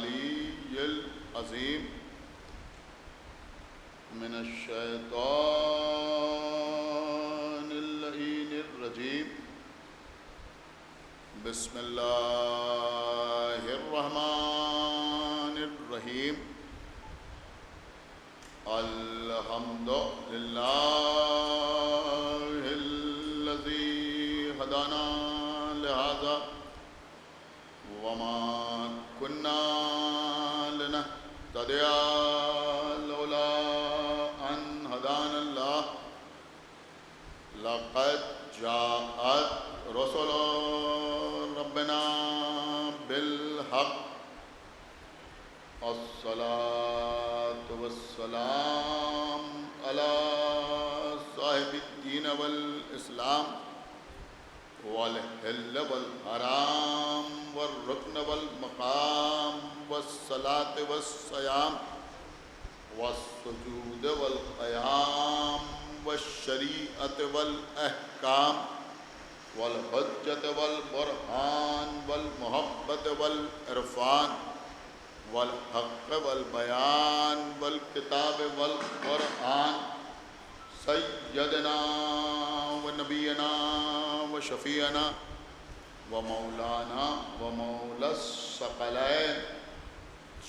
العلی العظیم من الشیطان اللعین الرجیم بسم اللہ الرحمن الرحیم الحمد للہ الذی ہدانا لہذا وما كنا لنهتدي لولا أن هدانا الله لقد جاءت رسل ربنا بالحق الصلاة والسلام على صاحب الدين والإسلام والحل والحرام والركن والمقام والصلاة والصيام والسجود والقيام والشريعة والأحكام والحجة والبرهان والمحبة والعرفان والحق والبيان والكتاب والقرآن سيدنا ونبينا وشفيعنا ومولانا ومولى الثقلين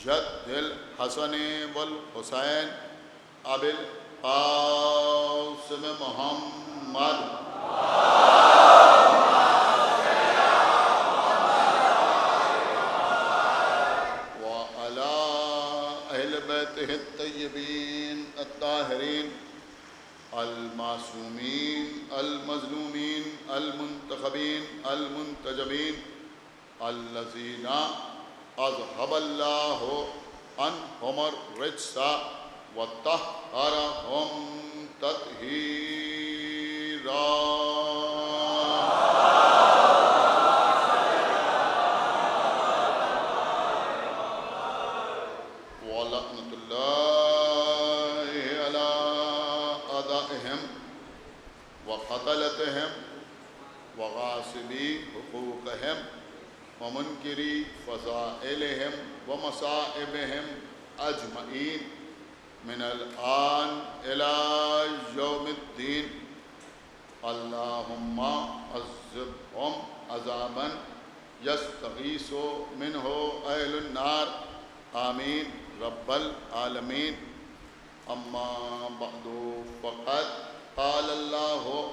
جد الحسن والحسين أبي القاسم محمد وعلى أهل بيته الطيبين الطاهرين المعصومين المظلومين المنتخبين المنتجبين الذين أذهب الله عنهم الرجس وطهرهم تطهيرا ولعنة الله على أعدائهم وقتلتهم وغاصبي حقوقهم ومنكري فضائلهم ومصائبهم أجمعين من الآن إلى يوم الدين اللهم عذبهم عذابا يستغيث منه أهل النار آمين رب العالمين أما بعد فقد قال الله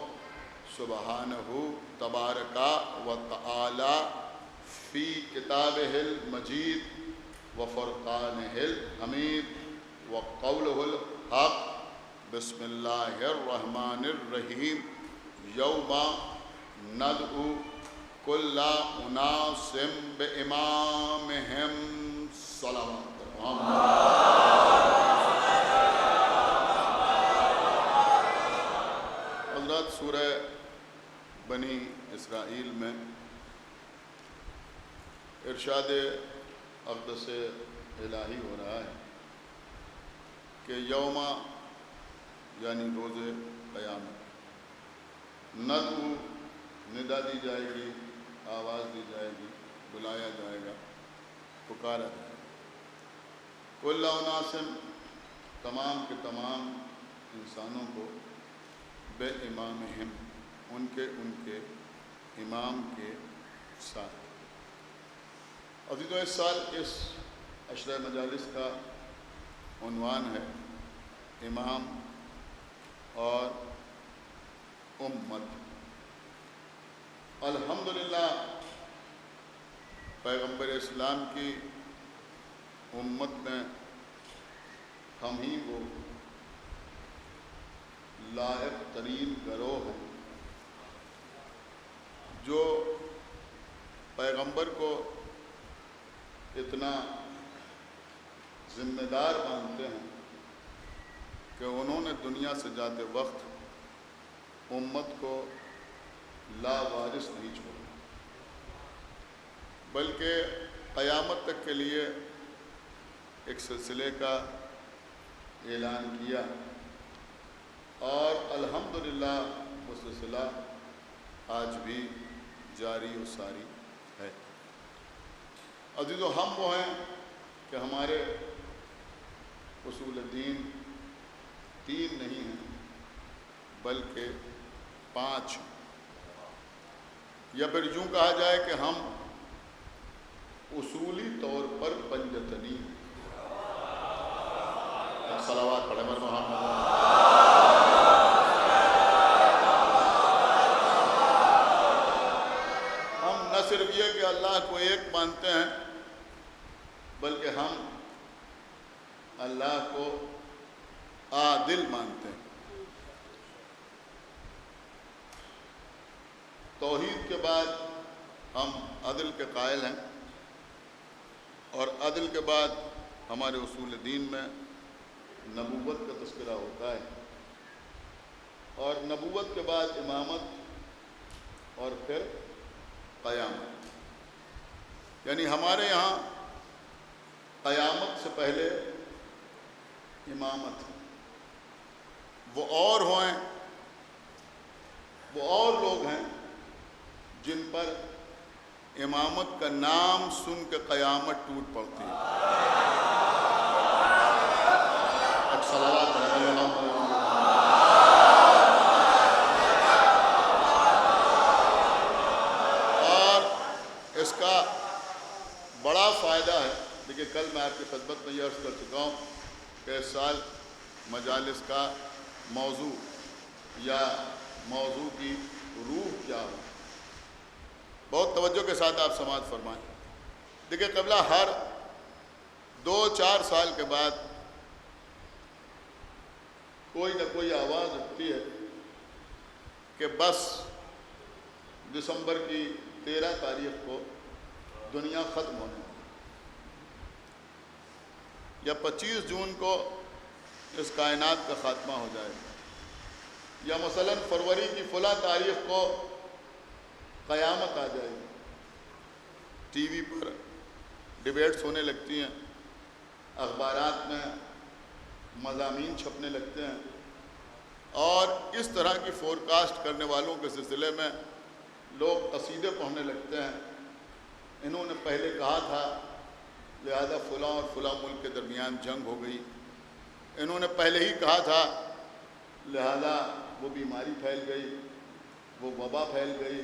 سبحانه تبارك وتعالى في كتابه المجيد وفرقانه الحميد وقوله الحق بسم الله الرحمن الرحيم يوم ندعو كل أناس بإمامهم صلوات حضرات سورہ بنی اسرائیل میں ارشاد اقدس الہی ہو رہا ہے کہ یوم یعنی روز قیامت ندعو ندا دی جائے گی آواز دی جائے گی بلایا جائے گا پکارا جائے گا کل اناسم تمام کے تمام انسانوں کو بے امامہم ان کے امام کے ساتھ عزیزو اس سال اس عشرہ مجالس کا عنوان ہے امام اور امت الحمدللہ پیغمبر اسلام کی امت میں ہم ہی وہ لائق ترین گروہ ہیں جو پیغمبر کو اتنا ذمہ دار مانتے ہیں کہ انہوں نے دنیا سے جاتے وقت امت کو لا وارث نہیں چھوڑا بلکہ قیامت تک کے لیے ایک سلسلے کا اعلان کیا اور الحمدللہ وہ سلسلہ آج بھی جاری و ساری ہے۔ عزیزو ہم وہ ہیں کہ ہمارے اصول دین 3 نہیں ہیں بلکہ 5 ہیں، یا پھر یوں کہا جائے کہ ہم اصولی طور پر پنجتنی ہیں۔ صلوات پڑھیں بر محمد۔ ہم نہ صرف یہ کہ اللہ کو ایک مانتے ہیں بلکہ ہم اللہ کو عادل مانتے ہیں۔ توحید کے بعد ہم عدل کے قائل ہیں، اور عدل کے بعد ہمارے اصول دین میں نبوت کا تذکرہ ہوتا ہے، اور نبوت کے بعد امامت اور پھر قیامت۔ یعنی ہمارے یہاں قیامت سے پہلے امامت ہے۔ وہ اور لوگ ہیں جن پر امامت کا نام سن کے قیامت ٹوٹ پڑتی ہے۔ صلوات اور اس کا بڑا فائدہ ہے۔ دیکھیے، کل میں آپ کی خدمت میں یہ عرض کر چکا ہوں کہ اس سال مجالس کا موضوع یا موضوع کی روح کیا ہو۔ بہت توجہ کے ساتھ آپ سماعت فرمائیں۔ دیکھیے، قبلہ ہر 2-4 سال کے بعد کوئی نہ کوئی آواز اٹھتی ہے کہ بس دسمبر کی 13 تاریخ کو دنیا ختم ہونے یا 25 جون کو اس کائنات کا خاتمہ ہو جائے، یا مثلاً فروری کی فلاں تاریخ کو قیامت آ جائے گی۔ ٹی وی پر ڈیبیٹس ہونے لگتی ہیں، اخبارات میں مضامین چھپنے لگتے ہیں، اور اس طرح کی فورکاسٹ کرنے والوں کے سلسلے میں لوگ قصیدے پڑھنے لگتے ہیں۔ انہوں نے پہلے کہا تھا لہذا فلاں اور فلاں ملک کے درمیان جنگ ہو گئی، انہوں نے پہلے ہی کہا تھا لہذا وہ بیماری پھیل گئی، وہ وبا پھیل گئی،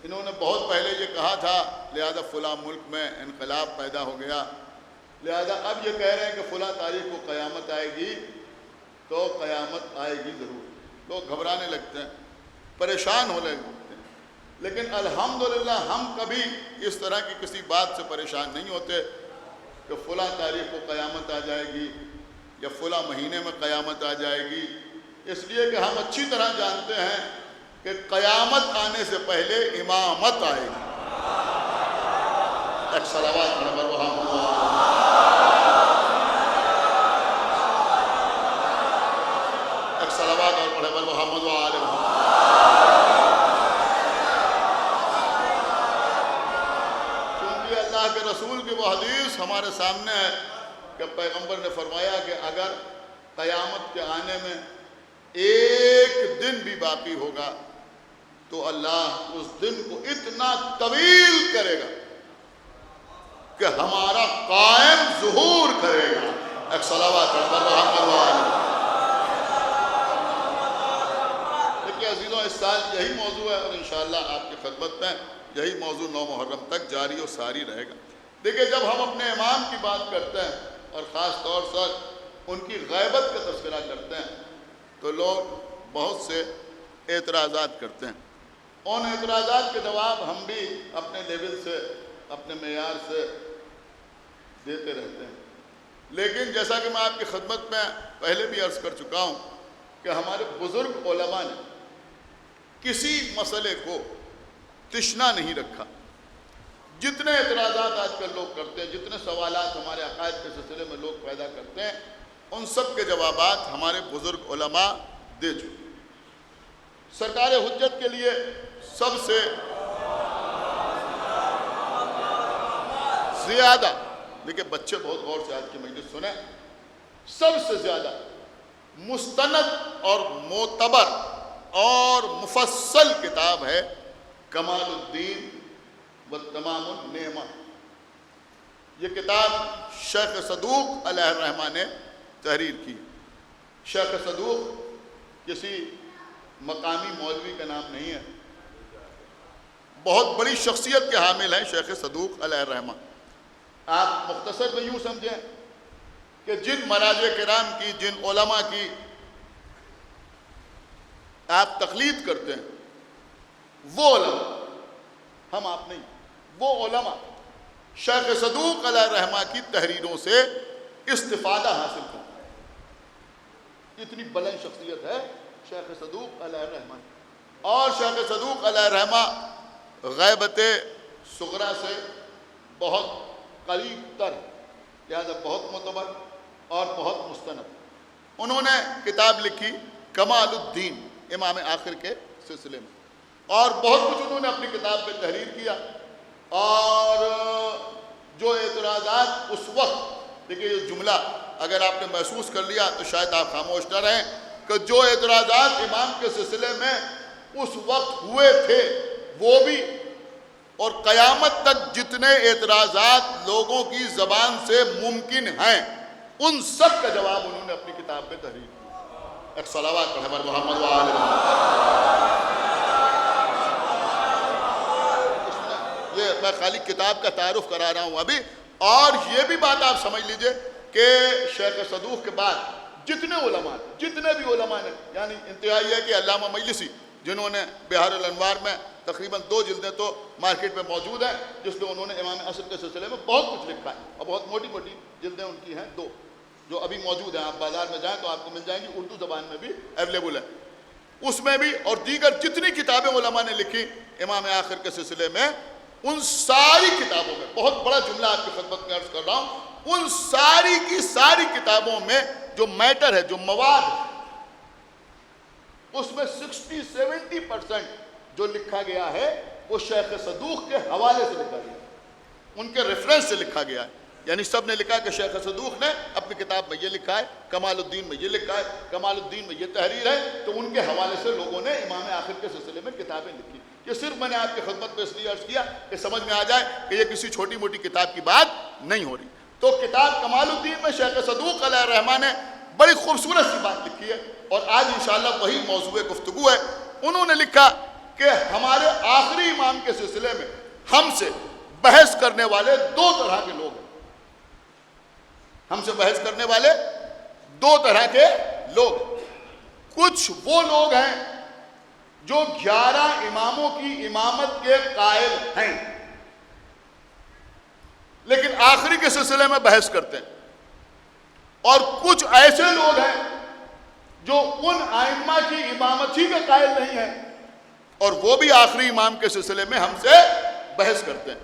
انہوں نے بہت پہلے یہ کہا تھا لہذا فلاں ملک میں انقلاب پیدا ہو گیا، لہذا اب یہ کہہ رہے ہیں کہ فلاں تاریخ کو قیامت آئے گی، تو قیامت آئے گی ضرور۔ لوگ گھبرانے لگتے ہیں، پریشان ہونے لگتے ہیں، لیکن الحمدللہ ہم کبھی اس طرح کی کسی بات سے پریشان نہیں ہوتے کہ فلاں تاریخ کو قیامت آ جائے گی یا فلاں مہینے میں قیامت آ جائے گی، اس لیے کہ ہم اچھی طرح جانتے ہیں کہ قیامت آنے سے پہلے امامت آئے گی۔ ایک صلوات نمبر ایک صلوات اور پڑھے بر محمد و آل محمد۔ چونکہ اللہ کے رسول کی وہ حدیث ہمارے سامنے ہے کہ پیغمبر نے فرمایا کہ اگر قیامت کے آنے میں ایک دن بھی باقی ہوگا تو اللہ اس دن کو اتنا طویل کرے گا کہ ہمارا قائم ظہور کرے گا۔ ایک صلوات پر محمد و آل۔ دیکھیے عزیزوں، اس سال یہی موضوع ہے، اور انشاءاللہ آپ کی خدمت میں یہی موضوع 9 محرم تک جاری و ساری رہے گا۔ دیکھیے، جب ہم اپنے امام کی بات کرتے ہیں اور خاص طور سے ان کی غیبت کا تذکرہ کرتے ہیں تو لوگ بہت سے اعتراضات کرتے ہیں۔ ان اعتراضات کے جواب ہم بھی اپنے لیول سے، اپنے معیار سے دیتے رہتے ہیں، لیکن جیسا کہ میں آپ کی خدمت میں پہلے بھی عرض کر چکا ہوں کہ ہمارے بزرگ علماء نے کسی مسئلے کو تشنا نہیں رکھا۔ جتنے اعتراضات آج کل لوگ کرتے ہیں، جتنے سوالات ہمارے عقائد کے سلسلے میں لوگ پیدا کرتے ہیں، ان سب کے جوابات ہمارے بزرگ علماء دے چکے۔ سرکار حجت کے لیے سب سے زیادہ، دیکھیں بچے بہت غور سے آج کی مجلس سنیں، سب سے زیادہ مستند اور معتبر اور مفصل کتاب ہے کمال الدین و تمام النعمہ۔ یہ کتاب شیخ صدوق علیہ الرحمہ نے تحریر کی۔ شیخ صدوق کسی مقامی مولوی کا نام نہیں ہے، بہت بڑی شخصیت کے حامل ہیں شیخ صدوق علیہ الرحمہ۔ آپ مختصر میں یوں سمجھیں کہ جن مراجع کرام کی، جن علماء کی آپ تقلید کرتے ہیں، وہ علماء، ہم آپ نہیں، وہ علماء شیخ صدوق علیہ الرحمہ کی تحریروں سے استفادہ حاصل کرتے ہیں۔ اتنی بلند شخصیت ہے شیخ صدوق علیہ الرحمہ، اور شیخ صدوق علیہ الرحمہ غیبت صغریٰ سے بہت قریب تر، لہذا بہت معتبر اور بہت مستند۔ انہوں نے کتاب لکھی کمال الدین امام آخر کے سلسلے میں، اور بہت کچھ انہوں نے اپنی کتاب پہ تحریر کیا۔ اور جو اعتراضات اس وقت، دیکھیے یہ جملہ اگر آپ نے محسوس کر لیا تو شاید آپ خاموش نہ رہیں، کہ جو اعتراضات امام کے سلسلے میں اس وقت ہوئے تھے وہ بھی، اور قیامت تک جتنے اعتراضات لوگوں کی زبان سے ممکن ہیں ان سب کا جواب انہوں نے اپنی کتاب میں تحریر کیا۔ ایک صلوات پڑھیں ہمارے محمد و آل محمد۔ یہ میں خالی کتاب کا تعارف کرا رہا ہوں ابھی، اور یہ بھی بات آپ سمجھ لیجئے کہ شیخ صدوق کے بعد جتنے علماء، جتنے بھی علماء نے، یعنی انتہائی ہے کہ علامہ مجلسی جنہوں نے بہار الانوار میں تقریباً 2 جلدیں تو مارکیٹ میں موجود ہیں، جس میں انہوں نے امام عصر کے سلسلے میں بہت کچھ لکھا ہے، اور بہت موٹی موٹی جلدیں ان کی ہیں 2 جو ابھی موجود ہیں، آپ بازار میں جائیں تو آپ کو مل جائیں گی، اردو زبان میں بھی اویلیبل ہے۔ اس میں بھی، اور دیگر جتنی کتابیں علماء نے لکھی امام آخر کے سلسلے میں، ان ساری کتابوں میں، بہت بڑا جملہ آپ کی خدمت میں عرض کر رہا ہوں، ان ساری کی ساری کتابوں میں جو میٹر ہے، جو مواد ہے، اس میں 60-70% جو لکھا گیا ہے وہ شیخ صدوق کے حوالے سے لکھا گیا ہے، ان کے ریفرنس سے لکھا گیا ہے۔ یعنی سب نے لکھا کہ شیخ صدوق نے اپنی کتاب میں یہ لکھا ہے، کمال الدین میں یہ لکھا ہے، کمال الدین میں یہ تحریر ہے، تو ان کے حوالے سے لوگوں نے امام آخر کے سلسلے میں کتابیں لکھی۔ یہ صرف میں نے آپ کی خدمت میں اس لیے عرض کیا کہ سمجھ میں آ جائے کہ یہ کسی چھوٹی موٹی کتاب کی بات نہیں ہو رہی۔ تو کتاب کمال الدین میں شیخ صدوق علیہ الرحمہ نے بڑی خوبصورت سی بات لکھی ہے، اور آج انشاءاللہ وہی موضوع گفتگو ہے۔ انہوں نے لکھا کہ ہمارے آخری امام کے سلسلے میں ہم سے بحث کرنے والے 2 طرح کے لوگ ہیں۔ ہم سے بحث کرنے والے 2 طرح کے لوگ، کچھ وہ لوگ ہیں جو 11 اماموں کی امامت کے قائل ہیں لیکن آخری کے سلسلے میں بحث کرتے ہیں، اور کچھ ایسے لوگ ہیں جو ان ائمہ کی امامت ہی کے قائل نہیں ہیں اور وہ بھی آخری امام کے سلسلے میں ہم سے بحث کرتے ہیں۔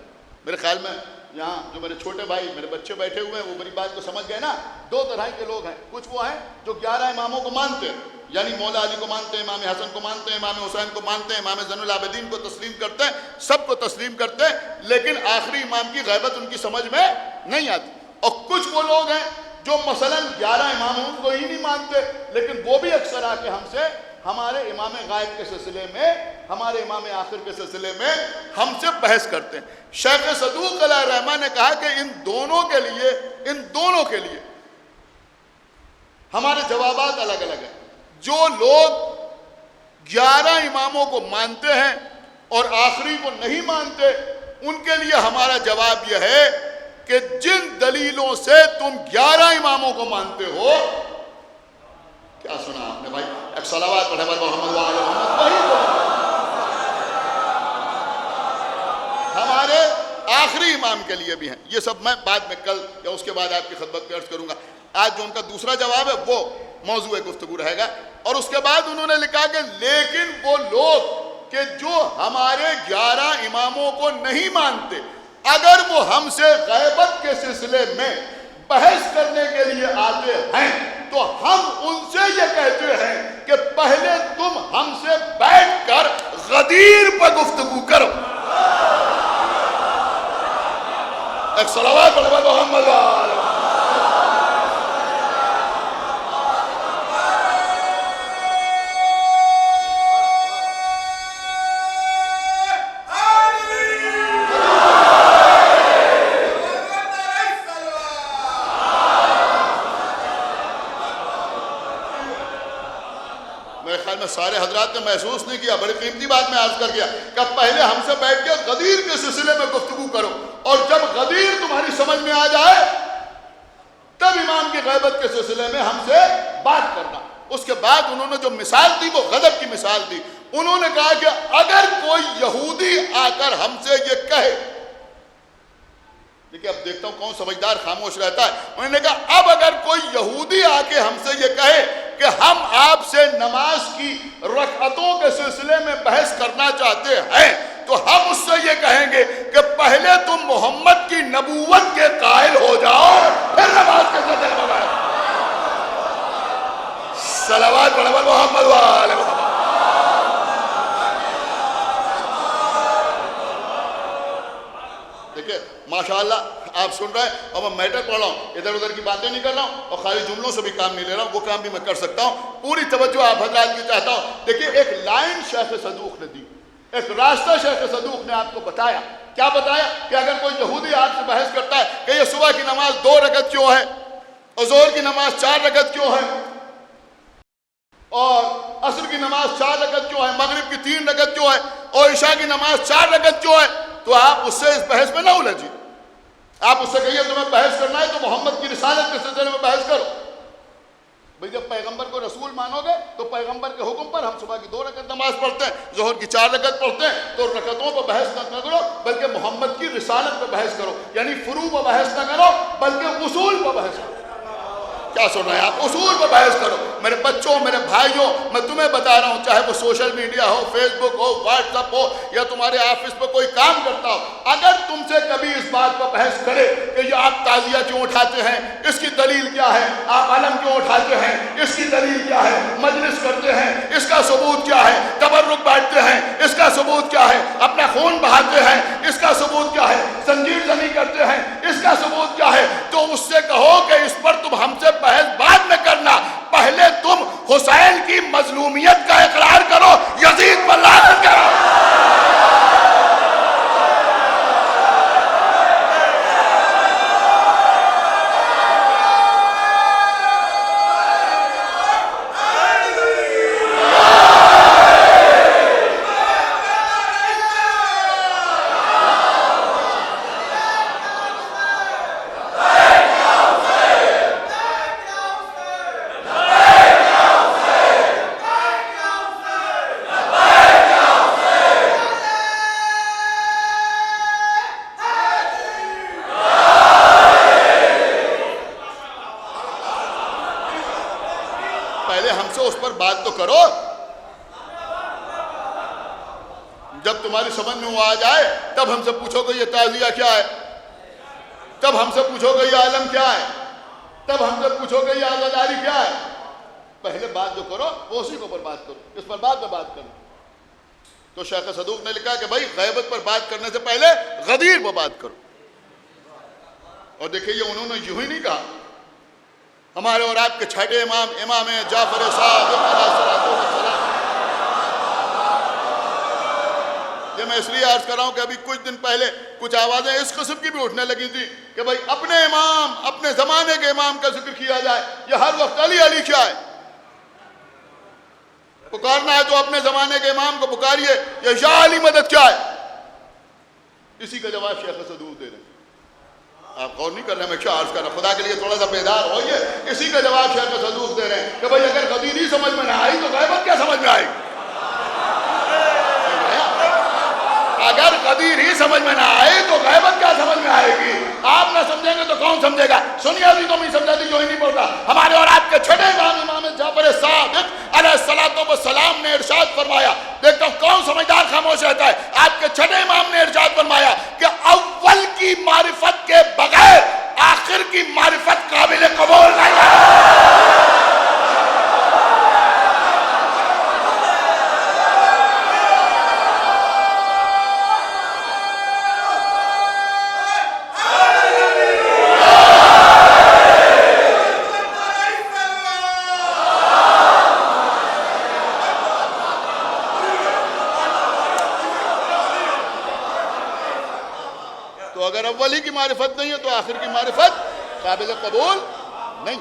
میرے خیال میں یہاں جو میرے چھوٹے بھائی، میرے بچے بیٹھے ہوئے ہیں، وہ میری بات کو سمجھ گئے نا۔ 2 طرح کے لوگ ہیں، کچھ وہ ہیں جو 11 اماموں کو مانتے ہیں، یعنی مولا علی کو مانتے ہیں، امام حسن کو مانتے ہیں، امام حسین کو مانتے ہیں، امام زین العابدین کو تسلیم کرتے ہیں، سب کو تسلیم کرتے ہیں، لیکن آخری امام کی غیبت ان کی سمجھ میں نہیں آتی۔ اور کچھ وہ لوگ ہیں جو مثلاً 11 اماموں کو ہی نہیں مانتے، لیکن وہ بھی اکثر آ کے ہم سے، ہمارے امام غائب کے سلسلے میں، ہمارے امام آخر کے سلسلے میں ہم سے بحث کرتے ہیں۔ شیخ صدوق علیہ الرحمہ نے کہا کہ ان دونوں کے لیے ہمارے جوابات الگ الگ ہیں۔ جو لوگ 11 اماموں کو مانتے ہیں اور آخری کو نہیں مانتے، ان کے لیے ہمارا جواب یہ ہے کہ جن دلیلوں سے تم 11 اماموں کو مانتے ہو، کیا سنا آپ نے بھائی؟ ایک صلوات پڑھے محمد و آل محمد۔ ہمارے آخری امام کے لیے بھی ہیں، یہ سب میں بعد میں کل یا اس کے بعد آپ کی خدمت میں عرض کروں گا۔ آج جو ان کا دوسرا جواب ہے وہ موضوع گفتگو رہے گا۔ اور اس کے بعد انہوں نے لکھا کہ لیکن وہ لوگ کہ جو ہمارے 11 اماموں کو نہیں مانتے، اگر وہ ہم سے غیبت کے سلسلے میں بحث کرنے کے لیے آتے ہیں تو ہم ان سے یہ کہتے ہیں کہ پہلے تم ہم سے بیٹھ کر غدیر پر گفتگو کرو۔ ایک صلوات پڑھو محمد و آل محمد۔ میرے خیال میں سارے حضرات نے محسوس نہیں کیا، بڑی قیمتی بات میں عرض کر گیا کہ پہلے ہم سے بیٹھ کے غدیر کے سلسلے میں گفتگو کرو، اور جب غدیر تمہاری سمجھ میں آ جائے تب امام کی غیبت کے سلسلے میں ہم سے بات کرنا۔ اس کے بعد انہوں نے جو مثال دی وہ غضب کی مثال دی۔ انہوں نے کہا کہ اگر کوئی یہودی آ کر ہم سے یہ کہے، دیکھیں اب دیکھتا ہوں کون سمجھدار خاموش رہتا ہے، انہوں نے کہا اب اگر کوئی یہودی آ کے ہم سے یہ کہے کہ ہم آپ سے نماز کی رکعتوں کے سلسلے میں بحث کرنا چاہتے ہیں، تو ہم اس سے یہ کہیں گے کہ پہلے تم محمد کی نبوت کے قائل ہو جاؤ، پھر نماز کے سلسلے میں بحث۔ صلوات پڑھو محمد وآل محمد۔ دیکھیں ماشاءاللہ آپ سن رہے ہیں، اور میں میٹر پڑھ رہا ہوں، ادھر ادھر کی باتیں نہیں کر رہا ہوں، اور خالی جملوں سے بھی کام نہیں لے رہا ہوں، وہ کام بھی میں کر سکتا ہوں۔ پوری توجہ آپ حضرات کی چاہتا ہوں۔ دیکھیں ایک لائن شیخ صدوق نے دی، ایک راستہ شیخ صدوق نے آپ کو بتایا۔ کیا بتایا؟ کہ اگر کوئی یہودی آپ سے بحث کرتا ہے کہ یہ صبح کی نماز 2 رکعت کیوں ہے، اور ظہر کی نماز 4 رکعت کیوں ہے، اور عصر کی نماز 4 رکعت کیوں ہے، مغرب کی 3 رکعت کیوں ہے، اور عشاء کی نماز 4 رکعت کیوں ہے، تو آپ اس سے اس بحث میں نہ الجھیے۔ آپ اس سے کہیے تمہیں بحث کرنا ہے تو محمد کی رسالت کے سلسلے میں بحث کرو۔ بھئی جب پیغمبر کو رسول مانو گے تو پیغمبر کے حکم پر ہم صبح کی 2 رکعت نماز پڑھتے ہیں، ظہر کی 4 رکعت پڑھتے ہیں، تو رکعتوں پر بحث نہ کرو بلکہ محمد کی رسالت پر بحث کرو، یعنی فروع پر بحث نہ کرو بلکہ اصول پر بحث کرو۔ کیا سن رہے ہیں آپ؟ اصول پر بحث کرو۔ میرے بچوں، میرے بھائیوں، میں تمہیں بتا رہا ہوں، چاہے وہ سوشل میڈیا ہو، فیس بک ہو، واٹس ایپ ہو، یا تمہارے آفس پہ کوئی کام کرتا ہو، اگر تم سے کبھی اس بات پر بحث کرے کہ یہ آپ تعزیہ کیوں اٹھاتے ہیں، اس کی دلیل کیا ہے، آپ علم کیوں اٹھاتے ہیں، اس کی دلیل کیا ہے، مجلس کرتے ہیں، اس کا ثبوت کیا ہے، تبرک بانٹتے ہیں، اس کا ثبوت کیا ہے، اپنا خون بہاتے ہیں، اس کا ثبوت کیا ہے، زنجیر زنی کرتے ہیں، اس کا ثبوت کیا ہے، تو اس سے کہو کہ اس پر تم ہم سے بحث بعد میں کرنا، پہلے تم حسین کی مظلومیت کا اقرار کرو، یزید پر لعنت کرو۔ پہلے ہم سے اس پر بات تو کرو، جب تمہاری سمجھ میں وہ آ جائے تب ہم سے پوچھو کہ یہ تعزیہ کیا ہے، تب ہم سے پوچھو کہ یہ عالم کیا ہے، تب ہم سے پوچھو کہ یہ عزاداری کیا ہے۔ پہلے بات جو کرو وہ اسی کے اوپر بات کرو، اس پر بعد میں بات کرو۔ تو شیخ صدوق نے لکھا کہ بھائی غیبت پر بات کرنے سے پہلے غدیر پر بات کرو۔ اور دیکھیں یہ انہوں نے یوں ہی نہیں کہا، ہمارے اور آپ کے چھٹے امام امام جعفر صادق علیہ السلام۔ یہ میں اس لیے عرض کر رہا ہوں کہ ابھی کچھ دن پہلے کچھ آوازیں اس قسم کی بھی اٹھنے لگی تھی کہ بھائی اپنے امام، اپنے زمانے کے امام کا ذکر کیا جائے، یہ ہر وقت علی علی کیا ہے؟ پکارنا ہے تو اپنے زمانے کے امام کو پکاریے، یہ یا علی مدد کیا ہے؟ اسی کا جواب شیخ صدوق دے رہے ہیں۔ آپ غور نہیں کر رہے ہیں، میں کیا عرض کر رہا ہوں، خدا کے لیے تھوڑا سا بیدار ہوئیے۔ اسی کا جواب شیخ صدوق دے رہے ہیں کہ بھائی اگر غدیر ہی سمجھ میں نہ آئی تو غیبت کیا سمجھ میں آئی؟ اگر غدیر ہی سمجھ میں نہ آئی تو غیبت کیا سمجھ میں آئے گی؟ آپ نہ سمجھیں گے تو کون سمجھے گا؟ سنیے ابھی تو نہیں سمجھا تھی جو ہی نہیں پڑھتا۔ ہمارے اور آپ کے چھٹے امام امام جعفر صادق علیہ السلام نے ارشاد فرمایا، دیکھتا ہوں کون سمجھدار خاموش رہتا ہے، آپ کے چھٹے امام نے ارشاد فرمایا کہ اول کی معرفت کے بغیر آخر کی معرفت قابل قبول نہیں ہے۔ تو اگر اولی کی معرفت نہیں ہے تو آخر کی معرفت قابل قبول نہیں۔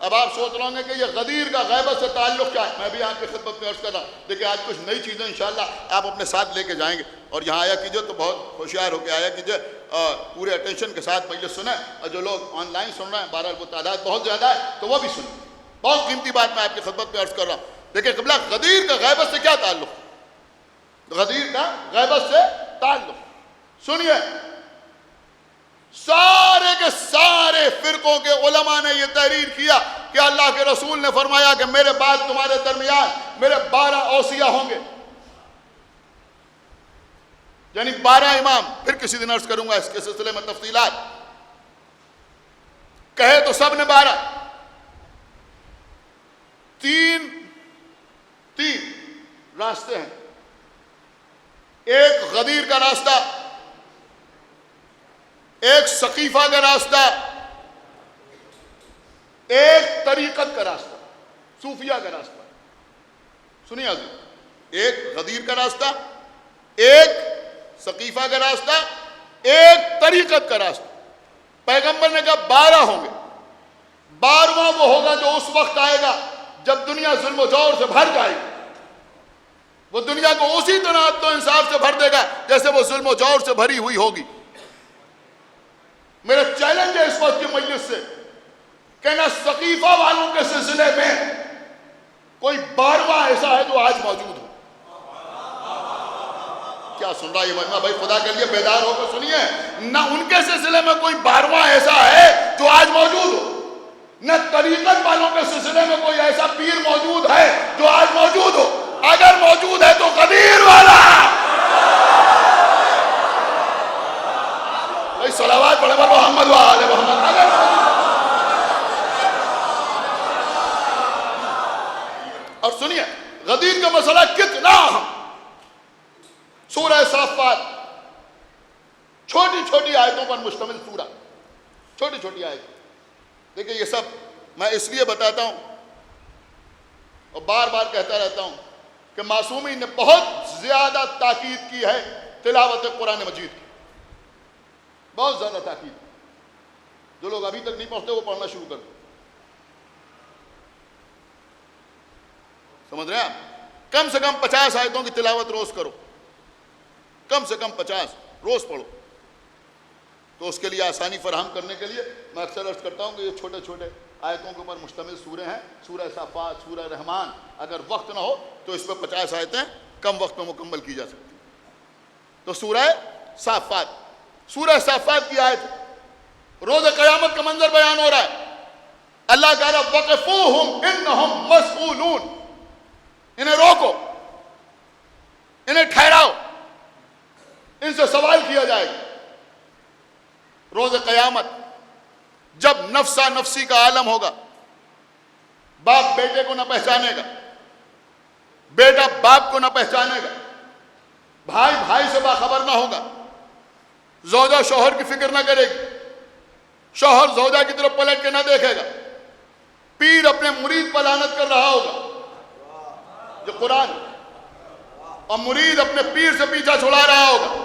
اب آپ سوچ رہے ہوں گے کہ یہ غدیر کا غیبت سے تعلق کیا ہے. میں بھی آپ کی خدمت میں عرض کر رہا ہوں. دیکھیں آج کچھ نئی چیزیں انشاءاللہ آپ اپنے ساتھ لے کے جائیں گے, اور یہاں آیا کیجئے تو بہت ہوشیار ہو کے آیا کیجئے, پورے اٹینشن کے ساتھ مجلس سنیں, اور جو لوگ آن لائن سن رہے ہیں بہرحال وہ تعداد بہت زیادہ ہے تو وہ بھی سنیں. بہت قیمتی بات میں آپ کی خدمت میں عرض کر رہا ہوں. دیکھیں قبلہ غدیر کا غیبت سے کیا تعلق, غدیر کا غیبت سے تعلق سنیے. سارے کے سارے فرقوں کے علماء نے یہ تحریر کیا کہ اللہ کے رسول نے فرمایا کہ میرے بعد تمہارے درمیان میرے 12 اوصیاء ہوں گے, یعنی 12 امام. پھر کسی دن عرض کروں گا اس کے سلسلے میں تفصیلات. کہے تو سب نے 12. تین راستے ہیں. ایک غدیر کا راستہ, ایک سقیفہ کا راستہ, ایک طریقت کا راستہ, صوفیہ کا راستہ. سنیے حضرت, ایک غدیر کا راستہ, ایک سقیفہ کا راستہ, ایک طریقت کا راستہ. پیغمبر نے کہا 12 ہوں گے. 12واں وہ ہوگا جو اس وقت آئے گا جب دنیا ظلم و جور سے بھر جائے گی. وہ دنیا کو اسی طرح عدل و انصاف سے بھر دے گا جیسے وہ ظلم و جور سے بھری ہوئی ہوگی. میرا چیلنج ہے اس وقت کی مجلس سے کہ نہ سقیفہ والوں کے سلسلے میں کوئی 12واں ایسا ہے جو آج موجود ہو. کیا سن رہا ہے یہ مجمع بھائی, خدا کے لیے بیدار ہو کر سنیے. نہ ان کے سلسلے میں کوئی 12واں ایسا ہے جو آج موجود ہو, نہ طریقت والوں کے سلسلے میں کوئی ایسا پیر موجود ہے جو آج موجود ہو. اگر موجود ہے تو غدیر والا. بھائی صلوات پڑھے محمد و آل محمد. اگر اور سنیے غدیر کا مسئلہ کتنا اہم. سورہ صافات چھوٹی چھوٹی آیتوں پر مشتمل سورہ, چھوٹی چھوٹی آیتیں. دیکھیں یہ سب میں اس لیے بتاتا ہوں اور بار بار کہتا رہتا ہوں کہ معصومین نے بہت زیادہ تاکید کی ہے تلاوت قرآن مجید کی, بہت زیادہ تاکید. جو لوگ ابھی تک نہیں پڑھتے وہ پڑھنا شروع کر دیں. سمجھ رہے ہیں آپ؟ کم سے کم 50 آیتوں کی تلاوت روز کرو, کم سے کم 50 روز پڑھو. تو اس کے لیے آسانی فراہم کرنے کے لیے میں اکثر عرض کرتا ہوں کہ یہ چھوٹے چھوٹے آیتوں کے اوپر مشتمل سورے ہیں. سورہ صافات, سورہ رحمان, اگر وقت نہ ہو تو اس پہ 50 آیتیں کم وقت میں مکمل کی جا سکتی. تو سورہ صافات, سورہ صافات کی آیت, روز قیامت کا منظر بیان ہو رہا ہے. اللہ کہہ رہا ہے وقفوہم انہم مسئولون. انہیں روکو, انہیں ٹھہراؤ, ان سے سوال کیا جائے گا. روز قیامت جب نفسا نفسی کا عالم ہوگا, باپ بیٹے کو نہ پہچانے گا, بیٹا باپ کو نہ پہچانے گا, بھائی بھائی سے باخبر نہ ہوگا, زوجہ شوہر کی فکر نہ کرے گی, شوہر زوجہ کی طرف پلٹ کے نہ دیکھے گا, پیر اپنے مرید پر لعنت کر رہا ہوگا, جو قرآن, اور مرید اپنے پیر سے پیچھا چھڑا رہا ہوگا.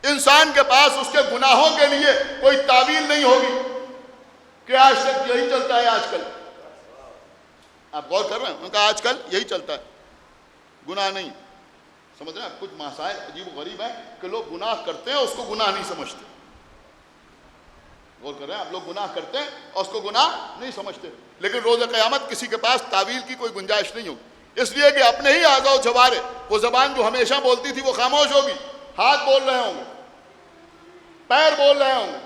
انسان کے پاس اس کے گناہوں کے لیے کوئی تعویل نہیں ہوگی کہ آج تک یہی چلتا ہے. آج کل آپ غور کر رہے ہیں, ان کا آج کل یہی چلتا ہے, گناہ نہیں. سمجھ رہے ہیں, کچھ مسائل عجیب و غریب ہیں کہ لوگ گناہ کرتے ہیں اور اس کو گناہ نہیں سمجھتے. غور کر رہے ہیں آپ, لوگ گناہ کرتے ہیں اور اس کو گناہ نہیں سمجھتے. لیکن روز قیامت کسی کے پاس تعویل کی کوئی گنجائش نہیں ہوگی, اس لیے کہ اپنے ہی اعضاء و جوارے, وہ زبان جو ہمیشہ بولتی تھی وہ خاموش ہوگی. ہاتھ بول رہے ہوں گے, پیر بول رہے ہوں گے.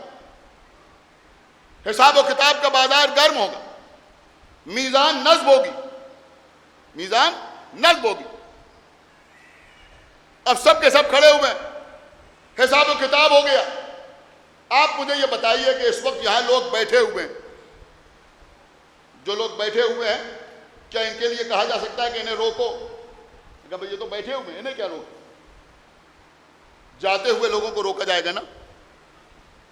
حساب و کتاب کا بازار گرم ہوگا, میزان نصب ہوگی, میزان نصب ہوگی. اب سب کے سب کھڑے ہوئے ہیں, حساب و کتاب ہو گیا. آپ مجھے یہ بتائیے کہ اس وقت یہاں لوگ بیٹھے ہوئے ہیں, جو لوگ بیٹھے ہوئے ہیں, کیا ان کے لیے کہا جا سکتا ہے کہ انہیں روکو؟ کہ بھئی یہ تو بیٹھے ہوئے ہیں, انہیں کیا روکو؟ جاتے ہوئے لوگوں کو روکا جائے گا نا.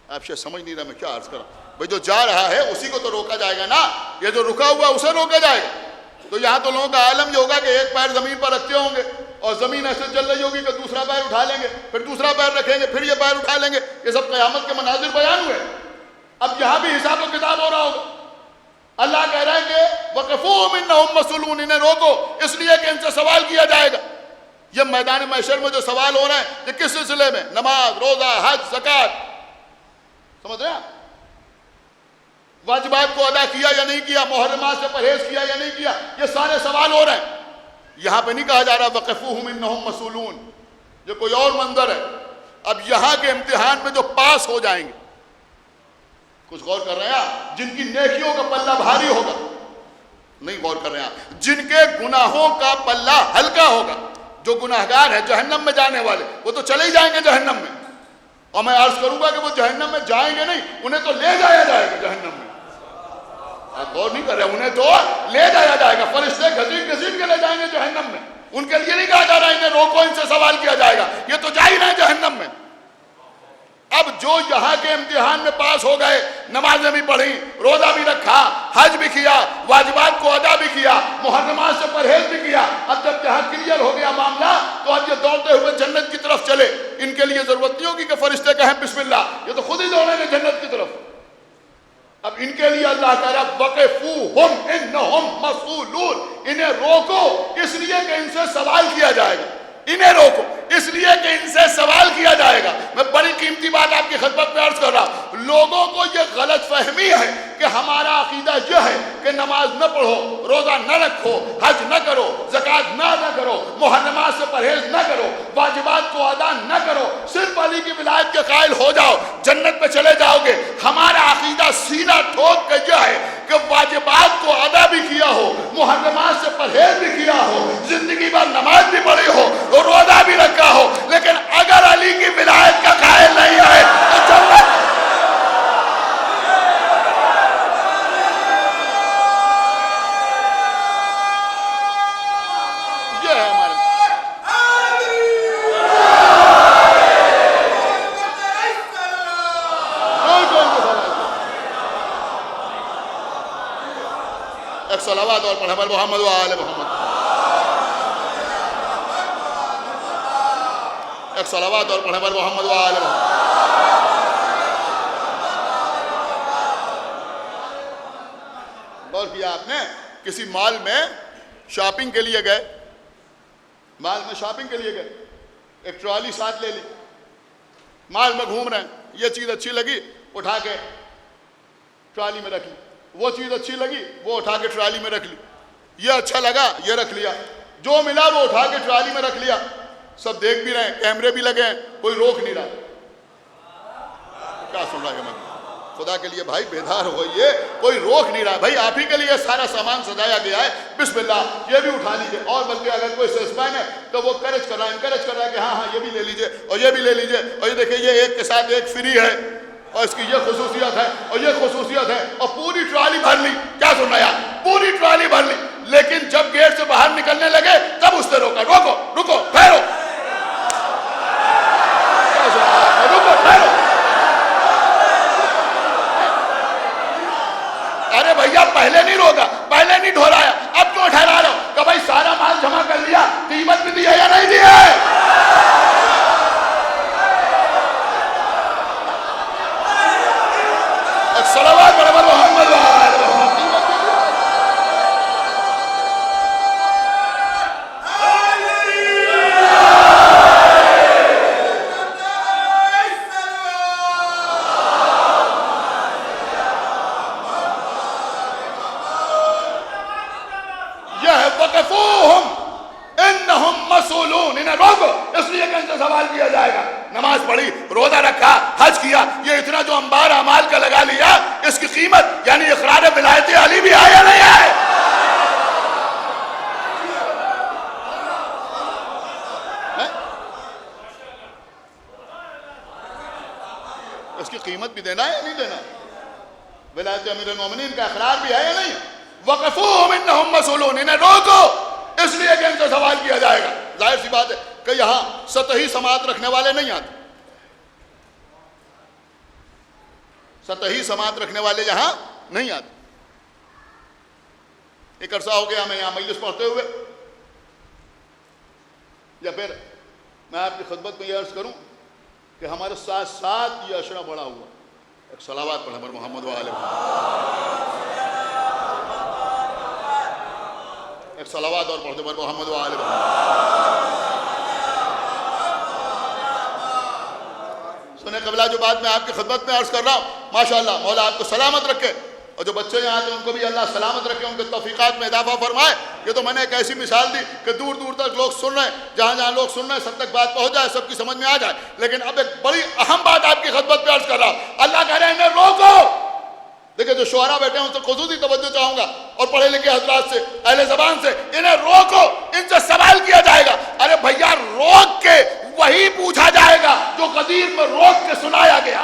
آپ شاید سمجھ نہیں رہا میں کیا عرض کر رہا ہوں. بھئی جو جا رہا ہے اسی کو تو روکا جائے گا نا, یہ جو رکا ہوا اسے روکا جائے گا. تو یہاں تو لوگوں کا عالم یہ ہوگا کہ ایک پیر زمین پر رکھتے ہوں گے اور زمین ایسے چل رہی ہوگی کہ دوسرا پیر اٹھا لیں گے, پھر دوسرا پیر رکھیں گے, پھر یہ پیر اٹھا لیں گے. یہ سب قیامت کے مناظر بیان ہوئے. اب یہاں بھی حساب و کتاب ہو رہا ہوگا. اللہ کہہ رہا ہے کہ وقفوہم انہم مسئولون، انہیں روکو اس لیے کہ ان سے سوال کیا جائے گا. یہ میدان محشر میں جو سوال ہو رہے ہیں یہ کس سلسلے میں؟ نماز، روزہ، حج، زکوٰۃ. سمجھ رہے ہیں؟ واجبات کو ادا کیا یا نہیں کیا، محرمات سے پرہیز کیا یا نہیں کیا، یہ سارے سوال ہو رہے ہیں. یہاں پہ نہیں کہا جا رہا وقفوہم انہم مسئولون، یہ کوئی اور منظر ہے. اب یہاں کے امتحان میں جو پاس ہو جائیں گے، کچھ غور کر رہے ہیں آپ؟ جن کی نیکیوں کا پلہ بھاری ہوگا، نہیں غور کر رہے ہیں آپ؟ جن کے گناہوں کا پلہ ہلکا ہوگا، جو گناہگار ہیں جہنم میں جانے والے، وہ تو چلے ہی جائیں گے جہنم میں. اور میں عرض کروں گا کہ وہ جہنم میں جائیں گے نہیں، انہیں تو لے جایا جائے گا جہنم میں. آپ غور نہیں کر رہے، انہیں تو لے جایا جائے گا، فرشتے گھسیٹ گھسیٹ کے لے جائیں گے جہنم میں. ان کے لیے نہیں کہا جا رہا انہیں روکو، ان سے سوال کیا جائے گا، یہ تو جا ہی رہے ہیں جہنم میں. اب جو یہاں کے امتحان میں پاس ہو گئے، نمازیں بھی پڑھی، روزہ بھی رکھا، حج بھی کیا، واجبات کو ادا بھی کیا، محرمات سے پرہیز بھی کیا، اب جب یہاں کلیئر ہو گیا معاملہ تو اب یہ دوڑتے ہوئے جنت کی طرف چلے. ان کے لیے ضرورت نہیں ہوگی کہ فرشتے کہیں بسم اللہ، یہ تو خود ہی دوڑیں گے جنت کی طرف. اب ان کے لیے اللہ کہہ رہا وقفوہم انہم مسئولون، انہیں روکو اس لیے کہ ان سے سوال کیا جائے گا. انہیں روکو اس لیے کہ ان سے سوال کیا جائے گا. میں بڑی قیمتی بات آپ کی خدمت میں عرض کر رہا ہوں. لوگوں کو یہ غلط فہمی ہے کہ ہمارا عقیدہ یہ ہے کہ نماز نہ پڑھو، روزہ نہ رکھو، حج نہ کرو، زکوٰۃ نہ ادا کرو، محرمات سے پرہیز نہ کرو، واجبات کو ادا نہ کرو، صرف علی کی ولایت کے قائل ہو جاؤ، جنت پہ چلے جاؤ گے. ہمارا عقیدہ سینہ ٹھوک کے یہ ہے کہ واجبات کو ادا بھی کیا ہو، محرمات سے پرہیز بھی کیا ہو، زندگی بھر نماز بھی پڑھی ہو، روزہ بھی رکھا ہو، لیکن اگر علی کی ولایت کا قائل نہیں ہے تو جنت. یہ ہے ہمارے ایک صلوات اور پڑھے محمد و آل محمد. ایک صلوات اور پڑھے محمد و آل محمد. غور کیا آپ نے؟ کسی مال میں شاپنگ کے لیے گئے، مال میں شاپنگ کے لیے گئے، ایک ٹرالی ساتھ لے لی، مال میں گھوم رہے ہیں، یہ چیز اچھی لگی اٹھا کے ٹرالی میں رکھ لی، وہ چیز اچھی لگی وہ اٹھا کے ٹرالی میں رکھ لی، یہ اچھا لگا یہ رکھ لیا، جو ملا وہ اٹھا کے ٹرالی میں رکھ لیا. سب دیکھ بھی رہے ہیں، کیمرے بھی لگے ہیں، کوئی روک نہیں رہا. کیا سن رہا ہے میں؟ خدا کے لیے بھائی بیدار ہوئیے، کوئی روک نہیں رہا. بھائی آپ ہی کے لیے سارا سامان سجایا گیا ہے، بسم اللہ یہ بھی اٹھا لیجئے. اور بلکہ اگر کوئی سیلسمین ہے تو وہ انکریج کر رہا ہے کہ ہاں یہ بھی لے لیجئے اور یہ بھی لے لیجئے، اور یہ دیکھیں یہ ایک کے ساتھ ایک فری ہے اور اس کی یہ خصوصیت ہے اور یہ خصوصیت ہے، اور پوری ٹرالی بھر لی. کیا سن رہا ہے؟ پوری ٹرالی بھر لی. لیکن جب گیٹ سے باہر نکلنے لگے تب اس نے روکا، روکو رکو ٹھہرو. ارے بھیا پہلے نہیں روکا، پہلے نہیں ڈھورایا، اب کیوں ٹھہرا رہا ہو؟ کہ بھائی سارا مال جمع کر لیا، قیمت بھی دی ہے یا نہیں دی ہے؟ صلوات برابر محمد و آل محمد. انہیں روکو اس لیے کہ ان سے سوال کیا جائے گا. نماز پڑھی، روزہ رکھا، حج کیا، یہ اتنا جو انبار اعمال کا لگا لیا، اس کی قیمت یعنی اقرار ولایت علی بھی ہے یا نہیں ہے؟ اس کی قیمت بھی دینا ہے یا نہیں دینا؟ ولایت امیر المومنین کا اقرار بھی ہے یا نہیں؟ وقفوہم انہم مسئولون، انہیں روکو اس لیے کہ ان سے سوال کیا جائے گا. ظاہر سی بات ہے کہ یہاں سطحی سماعت رکھنے والے نہیں آتے، سطحی سماعت رکھنے والے یہاں نہیں آتے. ایک عرصہ ہو گیا ہمیں یہاں مجلس پڑھتے ہوئے، یا پھر میں آپ کی خدمت میں یہ عرض کروں کہ ہمارے ساتھ ساتھ یہ اشرا بڑا ہوا. ایک صلوات پڑھیں پر محمد و آل محمد. ایک صلوات اور پڑھتے پر محمد و آل محمد۔ سنیں قبلہ، جو بات میں آپ کی خدمت میں عرض کر رہا ہوں، ماشاءاللہ مولا آپ کو سلامت رکھے، اور جو بچے یہاں آتے ہیں ان کو بھی اللہ سلامت رکھے، ان کے توفیقات میں اضافہ فرمائے۔ یہ تو میں نے ایک ایسی مثال دی کہ دور دور تک لوگ سن رہے ہیں، جہاں جہاں لوگ سن رہے ہیں سب تک بات پہنچ جائے، سب کی سمجھ میں آ جائے۔ لیکن اب ایک بڑی اہم بات آپ کی خدمت میں عرض کر رہا ہوں، اللہ کہہ رہے ہیں انہیں روکو۔ دیکھیں جو شعراء بیٹھے ہیں ان سے خصوصی توجہ چاہوں گا، اور پڑھے لکھے حضرات سے، اہل زبان سے، انہیں روکو۔ ان سے سوال کیا جائے گا، ارے بھیا روک کے وہی پوچھا جائے گا جو غدیر میں روک کے سنایا گیا۔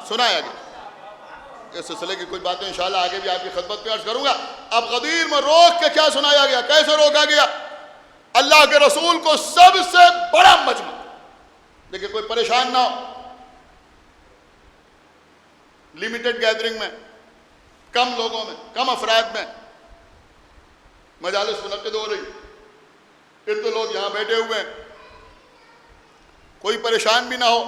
سنایا گیا۔ اس سلسلے کی کچھ باتیں انشاءاللہ آگے بھی آپ کی خدمت میں عرض کروں گا۔ اب غدیر میں روک کے کیا سنایا گیا، کیسے روکا گیا؟ اللہ کے رسول کو سب سے بڑا مجمع، دیکھیں کوئی پریشان نہ ہو، لمیٹڈ گیدرنگ میں، کم لوگوں میں، کم افراد میں مجالس منعقد ہو رہی، اتنے لوگ یہاں بیٹھے ہوئے ہیں، کوئی پریشان بھی نہ ہو۔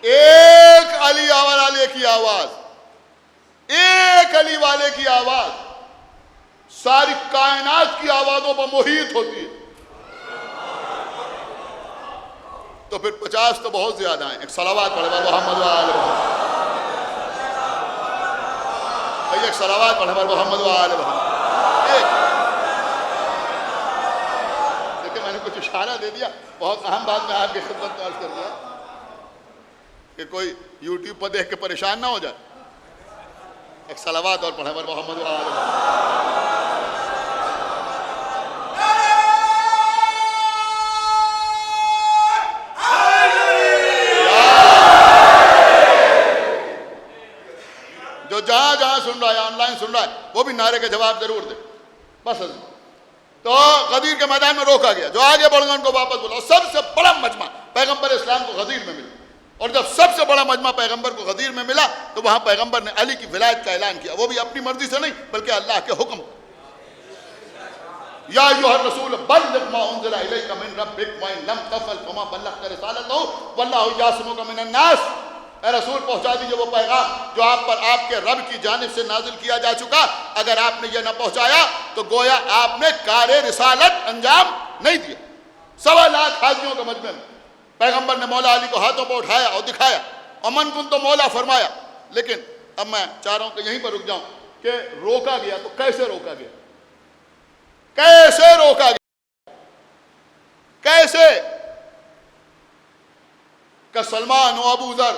ایک علی والے کی آواز، ایک علی والے کی آواز ساری کائنات کی آوازوں پر محیط ہوتی ہے، تو پھر 50 تو بہت زیادہ ہیں۔ ایک صلوات پڑھے بر محمد و آل محمد، ایک صلوات پڑھے بر محمد و آل محمد۔ دیکھیں میں نے کچھ اشارہ دے دیا، بہت اہم بات میں آپ کی خدمت میں عرض کر دیا کہ کوئی یوٹیوب پر دیکھ کے پریشان نہ ہو جائے۔ ایک صلوات اور پڑھے بر محمد و آل محمد۔ جو جہاں جہاں سن رہا ہے، آن لائن سن رہا ہے، وہ بھی نعرے کے جواب ضرور دے بس۔ تو غدیر کے میدان میں روکا گیا، جو آگے بڑھ گئے ان کو واپس بولا۔ سب سے بڑا مجمع پیغمبر اسلام کو غدیر میں ملا، اور جب سب سے بڑا مجمع پیغمبر کو غدیر میں ملا تو وہاں پیغمبر نے علی کی ولایت کا اعلان کیا، وہ بھی اپنی مرضی سے نہیں بلکہ اللہ کے حکم۔ یا ایھا الرسول بلغ ما انزل الیک من ربک وان لم تفعل فما بلغت رسالتہ واللہ یعصمک من الناس۔ اے رسول پہنچا دیجئے وہ پیغام جو آپ پر آپ کے رب کی جانب سے نازل کیا جا چکا، اگر آپ نے یہ نہ پہنچایا تو گویا آپ نے کار رسالت انجام نہیں دیا۔ 1.25 لاکھ حاجیوں کے مجمع میں پیغمبر نے مولا علی کو ہاتھوں پر اٹھایا اور دکھایا، امن کن تو مولا فرمایا۔ لیکن اب میں چاہ رہا ہوں کہ یہیں پر رک جاؤں کہ روکا گیا تو کیسے روکا گیا، کیسے روکا گیا، کیسے؟ کہ سلمان و ابو ذر،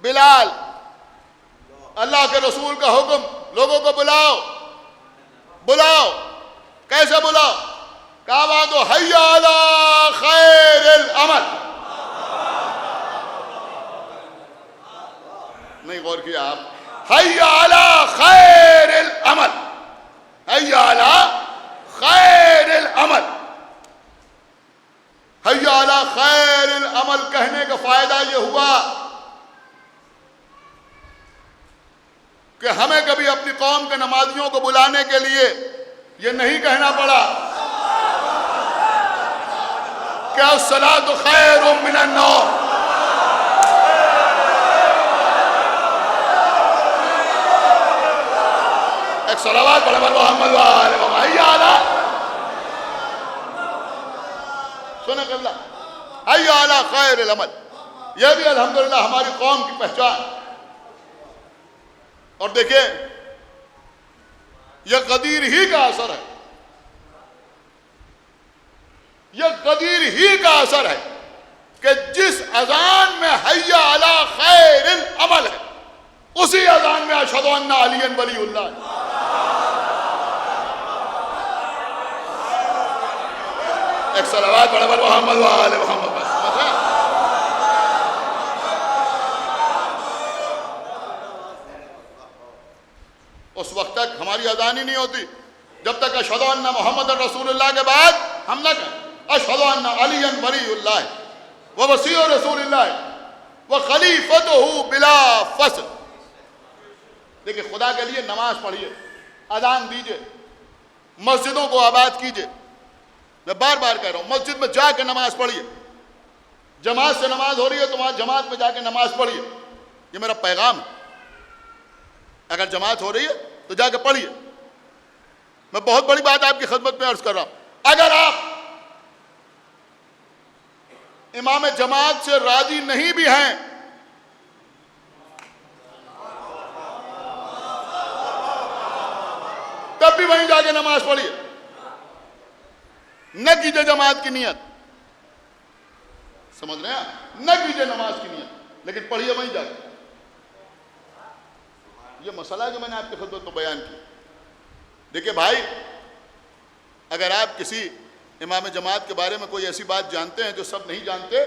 بلال، اللہ کے رسول کا حکم، لوگوں کو بلاؤ بلاؤ۔ کیسے بلاؤ؟ کہا بات ہو حی علی خیر العمل، نہیں غور کیا آپ؟ حی علی خیر العمل، حی علی خیر العمل۔ حی علی خیر العمل کہنے کا فائدہ یہ ہوا کہ ہمیں کبھی اپنی قوم کے نمازیوں کو بلانے کے لیے یہ نہیں کہنا پڑا کہ الصلاۃ خیر من النوم۔ ایک صلوات پڑھے بر محمد و آل محمد۔ حی علی، سنیں قبلہ، حی علی خیر العمل، یہ بھی الحمدللہ ہماری قوم کی پہچان۔ اور دیکھیں یہ غدیر ہی کا اثر ہے، یہ غدیر ہی کا اثر ہے کہ جس اذان میں حی علی خیر العمل ہے اسی اذان میں اشہد ان علی ولی اللہ ہے۔ ایک صلوات پڑھو محمد و آل محمد بس. سمجھ رہے ہیں؟ اس وقت تک ہماری اذان ہی نہیں ہوتی جب تک اشہد ان محمد رسول اللہ کے بعد ہم نہ کہیں اشہد ان علی ولی اللہ و وصی رسول اللہ و خلیفتہ بلا فصل. دیکھیں خدا کے لیے نماز پڑھیے، اذان دیجئے، مسجدوں کو آباد کیجئے. میں بار بار کہہ رہا ہوں مسجد میں جا کے نماز پڑھیے. جماعت سے نماز ہو رہی ہے تو وہاں جماعت میں جا کے نماز پڑھیے. یہ میرا پیغام ہے. اگر جماعت ہو رہی ہے تو جا کے پڑھیے. میں بہت بڑی بات آپ کی خدمت میں عرض کر رہا ہوں. اگر آپ امام جماعت سے راضی نہیں بھی ہیں تب بھی وہیں جا کے نماز پڑھیے. نہ کیجئے جماعت کی نیت، سمجھ رہے ہیں؟ نہ کیجئے نماز کی نیت، لیکن پڑھیے وہیں جا کے. یہ مسئلہ ہے جو میں نے آپ کی خدمت میں بیان کی. دیکھیں بھائی، اگر آپ کسی امام جماعت کے بارے میں کوئی ایسی بات جانتے ہیں جو سب نہیں جانتے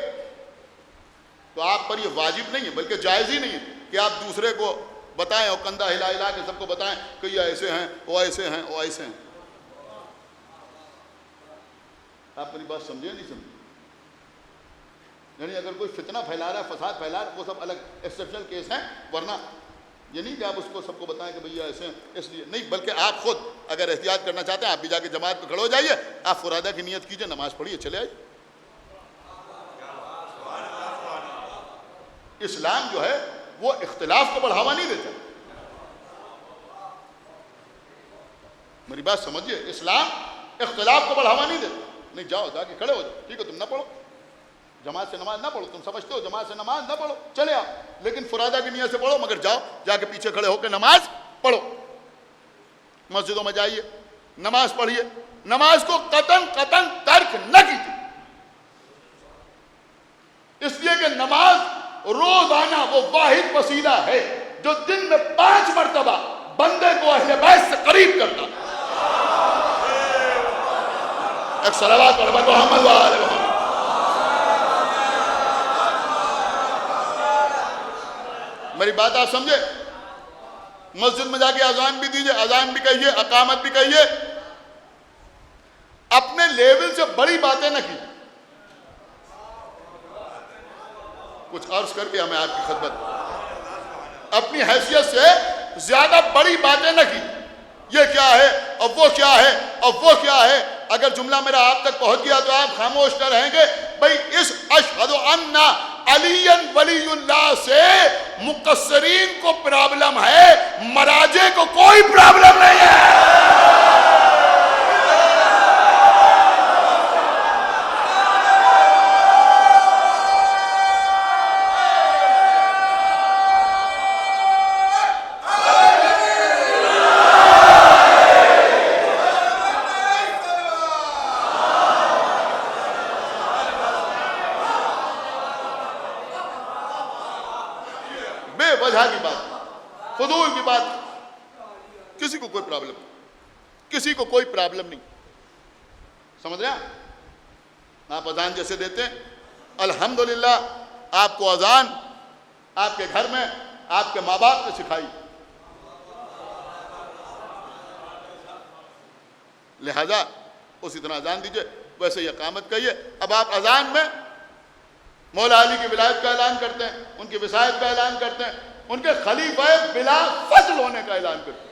تو آپ پر یہ واجب نہیں ہے بلکہ جائز ہی نہیں ہے کہ آپ دوسرے کو بتائیں اور کندھا ہلا ہلا کے سب کو بتائیں کہ یہ ایسے ہیں وہ ایسے ہیں وہ ایسے ہیں. آپ میری بات سمجھے نہیں سمجھے؟ یعنی اگر کوئی فتنہ پھیلا رہا ہے، فساد پھیلا رہا ہے، وہ سب الگ ایکسیپشنل کیس ہیں. ورنہ یہ نہیں کہ آپ اس کو سب کو بتائیں کہ بھئی ایسے ہیں اس لیے نہیں، بلکہ آپ خود اگر احتیاط کرنا چاہتے ہیں آپ بھی جا کے جماعت پہ کھڑے ہو جائیے، آپ فرادہ کی نیت کیجئے، نماز پڑھیے، چلے آئیے. اسلام جو ہے وہ اختلاف کو بڑھاوا نہیں دیتا. میری بات سمجھیے، اسلام اختلاف کو بڑھاوا نہیں دیتا. نہیں، جاؤ جا کے کھڑے ہو جاؤ، ٹھیک ہے تم نہ پڑھو جماعت سے نماز نہ پڑھو، تم سمجھتے ہو جماعت سے نماز نہ پڑھو، چلے آؤ، لیکن فرادہ کی نیت سے پڑھو، مگر جاؤ جا کے پیچھے کھڑے ہو کے نماز پڑھو. مسجدوں میں جائیے، نماز پڑھیے، نماز کو قطعاً ترک نہ کیجیے. اس لیے کہ نماز روزانہ وہ واحد وسیلہ ہے جو دن میں 5 مرتبہ بندے کو اہل بیت سے قریب کرتا. ایک صلوات پڑھو محمد و آل محمد. میری بات آپ سمجھے؟ مسجد میں جا کے اذان بھی دیجئے، اذان بھی کہیے، اقامت بھی کہیے. اپنے لیول سے بڑی باتیں نہ کیجیے. کچھ عرض کر کے ہمیں آپ کی خدمت، اپنی حیثیت سے زیادہ بڑی باتیں نہ کیجیے. یہ کیا ہے اور وہ کیا ہے اور وہ کیا ہے. اگر جملہ میرا آپ تک پہنچ گیا تو آپ خاموش نہ رہیں گے. بھئی اس اشہد ان علی ولی اللہ سے مقصرین کو پرابلم ہے، مراجع کو کوئی پرابلم نہیں ہے. وجہ کی بات، فضول کی بات، کسی کو کوئی پرابلم نہیں، کسی کو کوئی پرابلم نہیں. سمجھ رہے ہیں؟ آپ اذان جیسے دیتے ہیں، الحمدللہ آپ کو اذان آپ کے گھر میں آپ کے ماں باپ نے سکھائی، لہذا اسی طرح اذان دیجئے، ویسے ہی اقامت کہیے. اب آپ اذان میں مولا علی کی ولایت کا اعلان کرتے ہیں، ان کی وصایت کا اعلان کرتے ہیں، ان کے خلیفہ بلا فضل ہونے کا اعلان کرتے ہیں.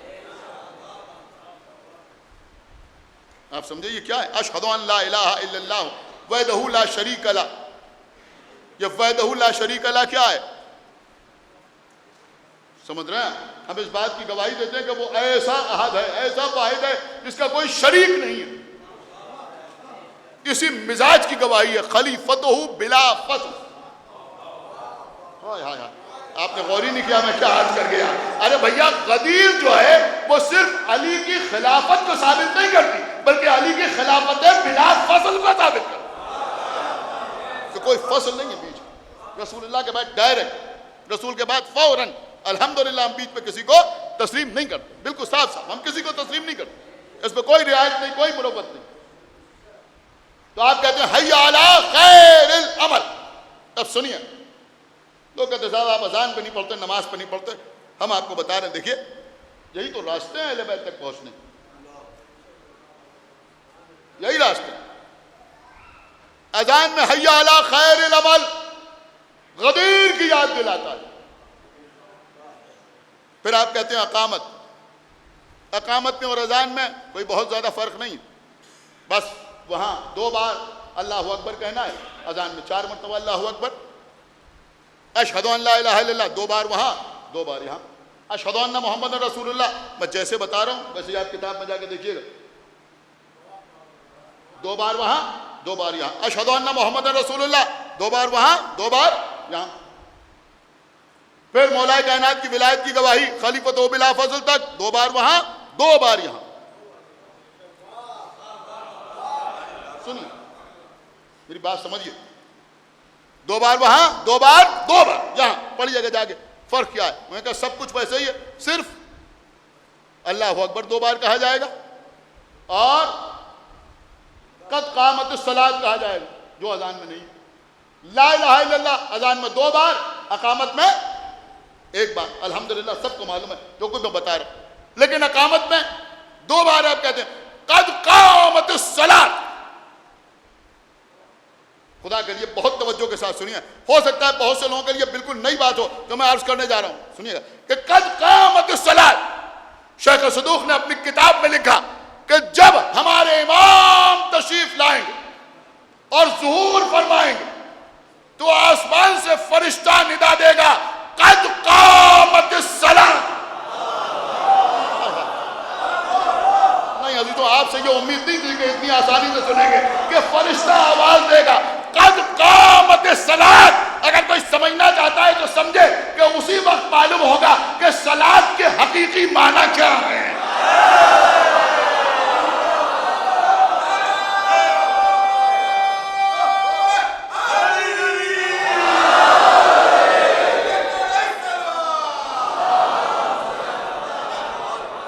آپ سمجھے یہ کیا ہے؟ اشہد ان لا الہ الا اللہ وحدہ لا شریک لہ. یہ وحدہ لا شریک لہ کیا ہے؟ سمجھ رہے ہیں؟ ہم اس بات کی گواہی دیتے ہیں کہ وہ ایسا احد ہے، ایسا واحد ہے جس کا کوئی شریک نہیں ہے. اسی مزاج کی گواہی ہے، خلیفتہ بلا فصل. ہائے ہائے ہائے، آپ نے غور ہی نہیں کیا میں کیا عرض کر گیا. ارے بھیا، غدیر جو ہے وہ صرف علی کی خلافت کو ثابت نہیں کرتی بلکہ علی کی خلافت بلا فصل کو ثابت کرتی. کہ کوئی فصل نہیں ہے بیچ، رسول اللہ کے بعد ڈائریکٹ، رسول کے بعد فوراً. الحمدللہ ہم بیچ میں کسی کو تسلیم نہیں کرتے، بالکل صاف صاف ہم کسی کو تسلیم نہیں کرتے. اس پہ کوئی رعایت نہیں، کوئی مروت نہیں. تو آپ کہتے ہیں حی علی خیر العمل. اب سنیے, لوگ کہتے ہیں صاحب آپ اذان پہ نہیں پڑھتے, نماز پہ نہیں پڑھتے. ہم آپ کو بتا رہے ہیں, دیکھیے یہی تو راستے ہیں اہل بیت تک پہنچنے, یہی راستے. اذان میں حی علی خیر العمل غدیر کی یاد دلاتا ہے. پھر آپ کہتے ہیں اقامت. اقامت میں اور اذان میں کوئی بہت زیادہ فرق نہیں, بس وہاں 2 بار اللہ اکبر کہنا ہے, اذان میں 4 مرتبہ اللہ اکبر. اشہد ان لا الہ الا اللہ 2 بار وہاں 2 بار یہاں. اشہد ان محمد رسول اللہ, میں جیسے بتا رہا ہوں ویسے آپ کتاب میں جا کے دیکھیے گا, 2 بار وہاں 2 بار یہاں. اشہد ان محمد رسول اللہ 2 بار وہاں 2 بار یہاں. پھر مولا کائنات کی ولایت کی گواہی خلیفۃ و بلا فضل تک 2 بار وہاں 2 بار یہاں. سنیے میری بات سمجھیے, 2 بار وہاں 2 بار یہاں. پڑھیے گا جا کے فرق کیا ہے. میں کہا سب کچھ ویسے ہی ہے, صرف اللہ اکبر 2 بار کہا جائے گا اور قد قامت الصلاۃ کہا جائے گا, جو اذان میں نہیں. لا الہ الا اللہ اذان میں 2 بار, اقامت میں 1 بار. الحمدللہ سب کو معلوم ہے جو کچھ میں بتا رہا ہوں. لیکن اقامت میں 2 بار آپ کہتے ہیں قد قامت الصلاۃ. خدا کے لیے بہت توجہ کے ساتھ سنیے, ہو سکتا ہے بہت سے لوگوں کے لیے بالکل نئی بات ہو جو میں عرض کرنے جا رہا ہوں. سنیے گا کہ قد قامت الصلاۃ. شیخ صدوق نے اپنی کتاب میں لکھا کہ جب ہمارے امام تشریف لائیں گے اور ظہور فرمائیں گے تو آسمان سے فرشتہ ندا دے گا قد قامت الصلاۃ. نہیں ابھی تو آپ سے یہ امید نہیں تھی کہ اتنی آسانی سے سنیں گے کہ فرشتہ آواز دے گا قد قامت الصلاۃ. اگر کوئی سمجھنا چاہتا ہے تو سمجھے کہ اسی وقت معلوم ہوگا کہ صلاۃ کے حقیقی معنی کیا ہے.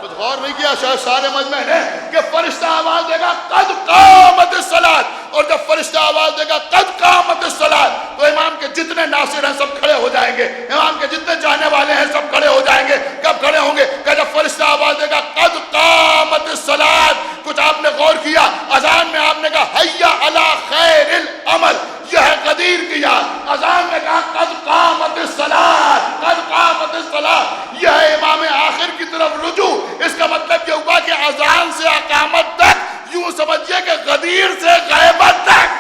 کچھ غور نہیں کیا شاید سارے مجمع نے کہ فرشتہ آواز دے گا قد قامت الصلاۃ, اور جب فرشتہ آواز دے گا قد قامت الصلاۃ تو امام کے جتنے ناصر ہیں سب کھڑے ہو جائیں گے, امام کے جتنے چاہنے والے ہیں سب کھڑے ہو جائیں گے. کب کھڑے ہوں گے کہ جب فرشتہ آواز دے گا قد قامت الصلاۃ. کچھ آپ نے غور کیا, اذان میں آپ نے کہا حی علی خیر العمل, یہ ہے قدیر کی یاد. اذان میں کہا قد قامت الصلاۃ, قد قامت الصلاۃ, یہ ہے امام آخر کی طرف رجوع. اس کا مطلب یہ ہوا کہ اذان سے اقامت تک یوں سمجھیے کہ غدیر سے غیبت تک.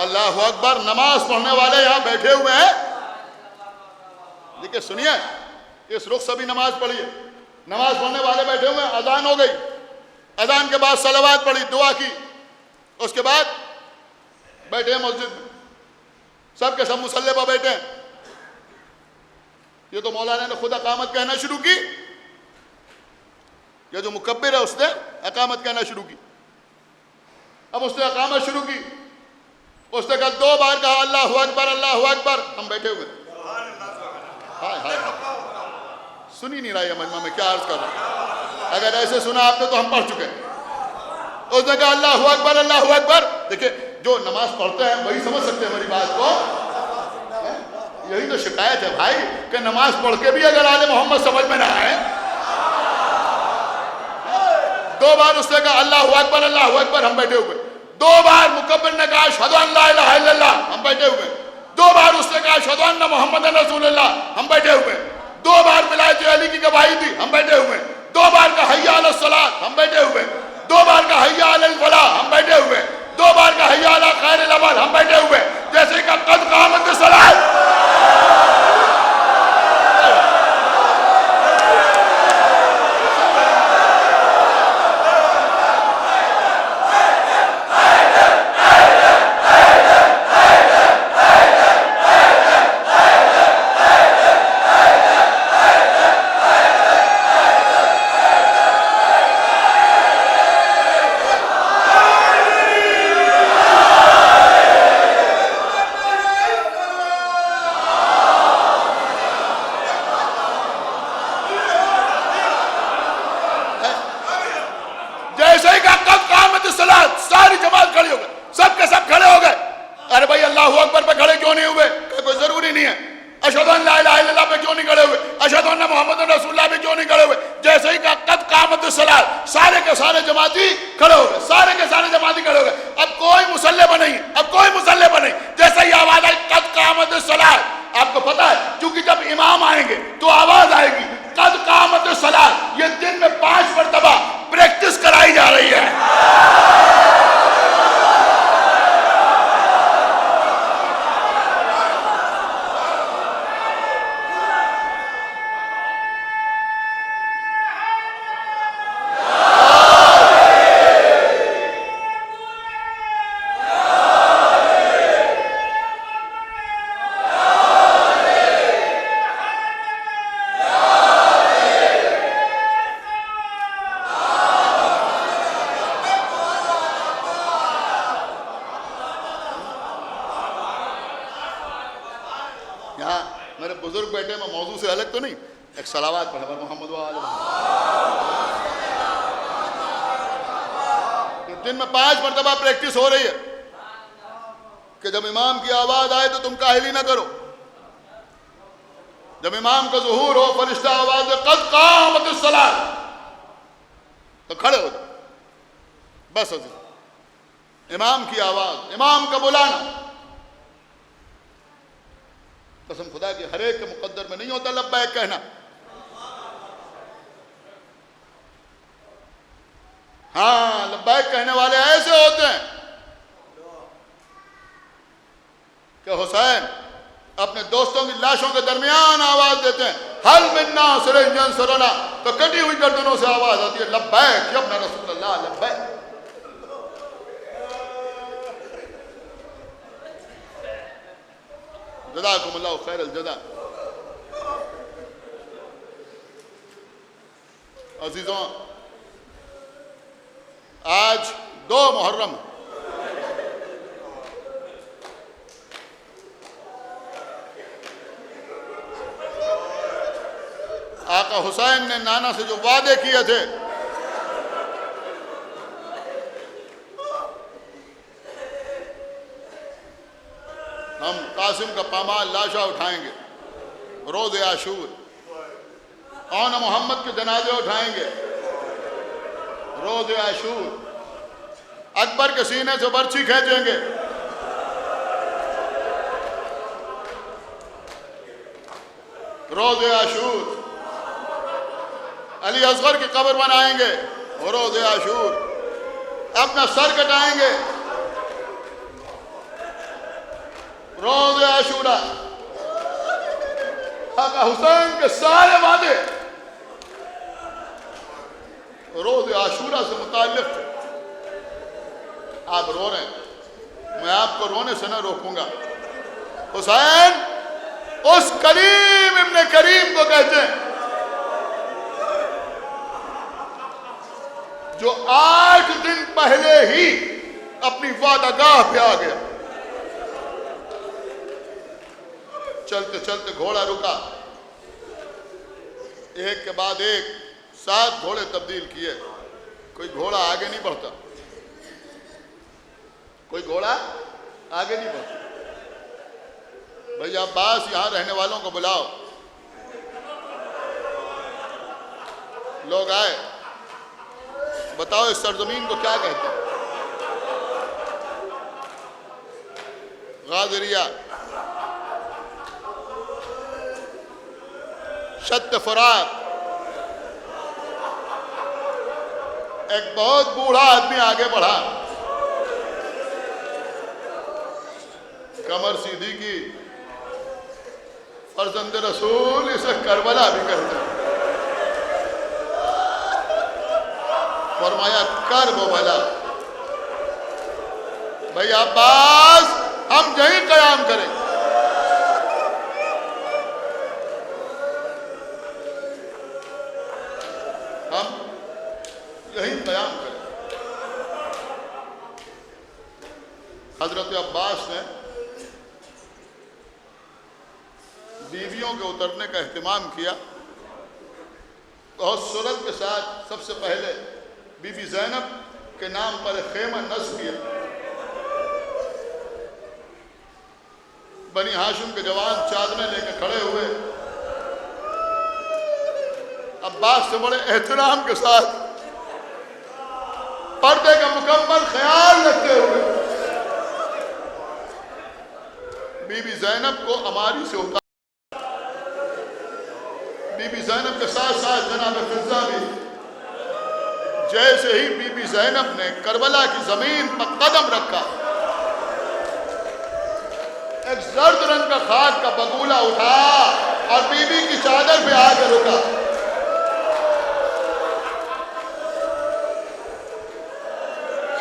اللہ اکبر. نماز پڑھنے والے یہاں بیٹھے ہوئے ہیں, دیکھیں سنیے, اس رخ سے بھی نماز پڑھیے. نماز پڑھنے والے بیٹھے ہوئے ہیں, اذان ہو گئی, اذان کے بعد صلوات پڑھی, دعا کی, اس کے بعد بیٹھے ہیں مسجد میں, سب کے سب مصلی پر بیٹھے ہیں. یہ تو مولانا نے خود اقامت کہنا شروع کی, یہ جو مکبر ہے اس نے اقامت کہنا شروع کی. اب اس نے اقامت شروع کی, اس نے کہا 2 بار کہا اللہ اکبر اللہ اکبر. ہم بیٹھے ہوئے, سنی نہیں رہا یہ مجمع میں کیا عرض کر رہا ہوں. اگر ایسے سنا آپ نے تو ہم پڑھ چکے. اس نے کہا اللہ اکبر اللہ اکبر. دیکھیں جو نماز پڑھتے ہیں وہی سمجھ سکتے ہیں میری بات کو. یہی تو شکایت ہے بھائی کہ نماز پڑھ کے بھی اگر آل محمد سمجھ میں نہ آئے. 2 بار اس نے کہا اللہ اکبر اللہ اکبر. ہم بیٹھے ہوئے. 2 بار مکبر نے کہا اشہد ان لا الہ الا اللہ. ہم بیٹھے ہوئے. 2 بار اس نے کہا اشہد ان محمد رسول اللہ. ہم بیٹھے ہوئے. 2 بار ولایت علی کی گواہی دی. ہم بیٹھے ہوئے. 2 بار کا حی علی الصلاۃ. ہم بیٹھے ہوئے. 2 بار کا حی علی الفلاح. ہم بیٹھے ہوئے. 2 بار کا حی علی خیر العمل. ہم بیٹھے ہوئے. جیسے کہ قد قامت الصلاۃ. الصلاۃ، ساری جماعت کھڑی ہو گئی، سب کے سب کھڑے ہو گئے. ارے بھائی اللہ اکبر پہ کھڑے کیوں نہیں ہوئے؟ کوئی ضروری نہیں ہے. اشہد ان لا الہ الا اللہ پہ کیوں نہیں کھڑے ہوئے؟ اشہد ان محمد رسول اللہ پہ کیوں نہیں کھڑے ہوئے؟ جیسے ہی کہا قد قامت الصلاۃ، سارے کے سارے جماعتی کھڑے ہو گئے، سارے کے سارے جماعتی کھڑے ہو گئے. اب کوئی مسلح پر نہیں، اب کوئی مسلح پر نہیں. جیسے ہی آواز آئی قد قامت الصلاۃ، آپ کو پتا ہے کیونکہ جب امام آئیں گے تو آواز آئے گی قد قامت الصلاۃ. یہ دن میں 5 مرتبہ پریکٹس کرائی جا رہی ہے. یہاں میرے بزرگ بیٹھے، میں موضوع سے الگ تو نہیں، ایک صلوات پڑھا محمد و آل محمد. دن میں 5 مرتبہ پریکٹس ہو رہی ہے کہ جب امام کی آواز آئے تو تم کاہلی نہ کرو. جب امام کا ظہور ہو، فرشتہ آواز دے قد قامت الصلاۃ، تو کھڑے ہو جاؤ. بس امام کی آواز، امام کا بلانا. قسم خدا کی ہر ایک کے مقدر میں نہیں ہوتا لبیک کہنا. ہاں لبیک کہنے والے ایسے ہوتے ہیں کہ حسین اپنے دوستوں کی لاشوں کے درمیان آواز دیتے ہیں حل من ناصر ینصرنا، تو کٹی ہوئی گردنوں سے آواز آتی ہے لبیک یا ابن رسول اللہ لبیک. جزاکم اللہ خیر الجزا. عزیزوں، آج 2 محرم، آقا حسین نے نانا سے جو وعدے کیے تھے ہم قاسم کا پامال لاشا اٹھائیں گے روز عاشور، اون محمد کے جنازے اٹھائیں گے روز عاشور، اکبر کے سینے سے برچھی کھینچیں گے روز عاشور، علی اصغر کی قبر بنائیں گے روز عاشور، اپنا سر کٹائیں گے روز عاشورہ. آقا حسین کے سارے وعدے روز عاشورہ سے متعلق تھے. آپ رو رہے ہیں، میں آپ کو رونے سے نہ روکوں گا. حسین اس کریم ابن کریم کو کہتے ہیں جو 8 دن پہلے ہی اپنی وعدہ گاہ پہ آ گیا. چلتے چلتے گھوڑا رکا، ایک کے بعد ایک 7 گھوڑے تبدیل کیے. کوئی گھوڑا آگے نہیں بڑھتا، کوئی گھوڑا آگے نہیں بڑھتا. بھئی عباس یہاں رہنے والوں کو بلاؤ. لوگ آئے، بتاؤ اس سرزمین کو کیا کہتے ہیں؟ غادریہ، شط فرات. ایک بہت بوڑھا آدمی آگے بڑھا، کمر سیدھی کی، فرزند رسول اسے کربلا بھی کہتے ہیں. فرمایا کرب و بلا. بھئی عباس ہم یہیں قیام کریں. ہم یہیں قیام کریں. حضرت عباس نے بیویوں کے اترنے کا اہتمام کیا. بہت سرعت کے ساتھ سب سے پہلے بی بی زینب کے نام پر ایک خیمہ نصب کیا. بنی ہاشم کے جوان چادریں لے کے کھڑے ہوئے. عباس سے بڑے احترام کے ساتھ پردے کا مکمل خیال رکھتے ہوئے بی بی زینب کو اماری سے اتارا. بی بی زینب کے ساتھ ساتھ جناب فضہ بھی. جیسے ہی بی بی زینب نے کربلا کی زمین پر قدم رکھا، ایک زرد رنگ کا خاک کا بگولہ اٹھا اور بی بی کی چادر پہ آ کے رکا.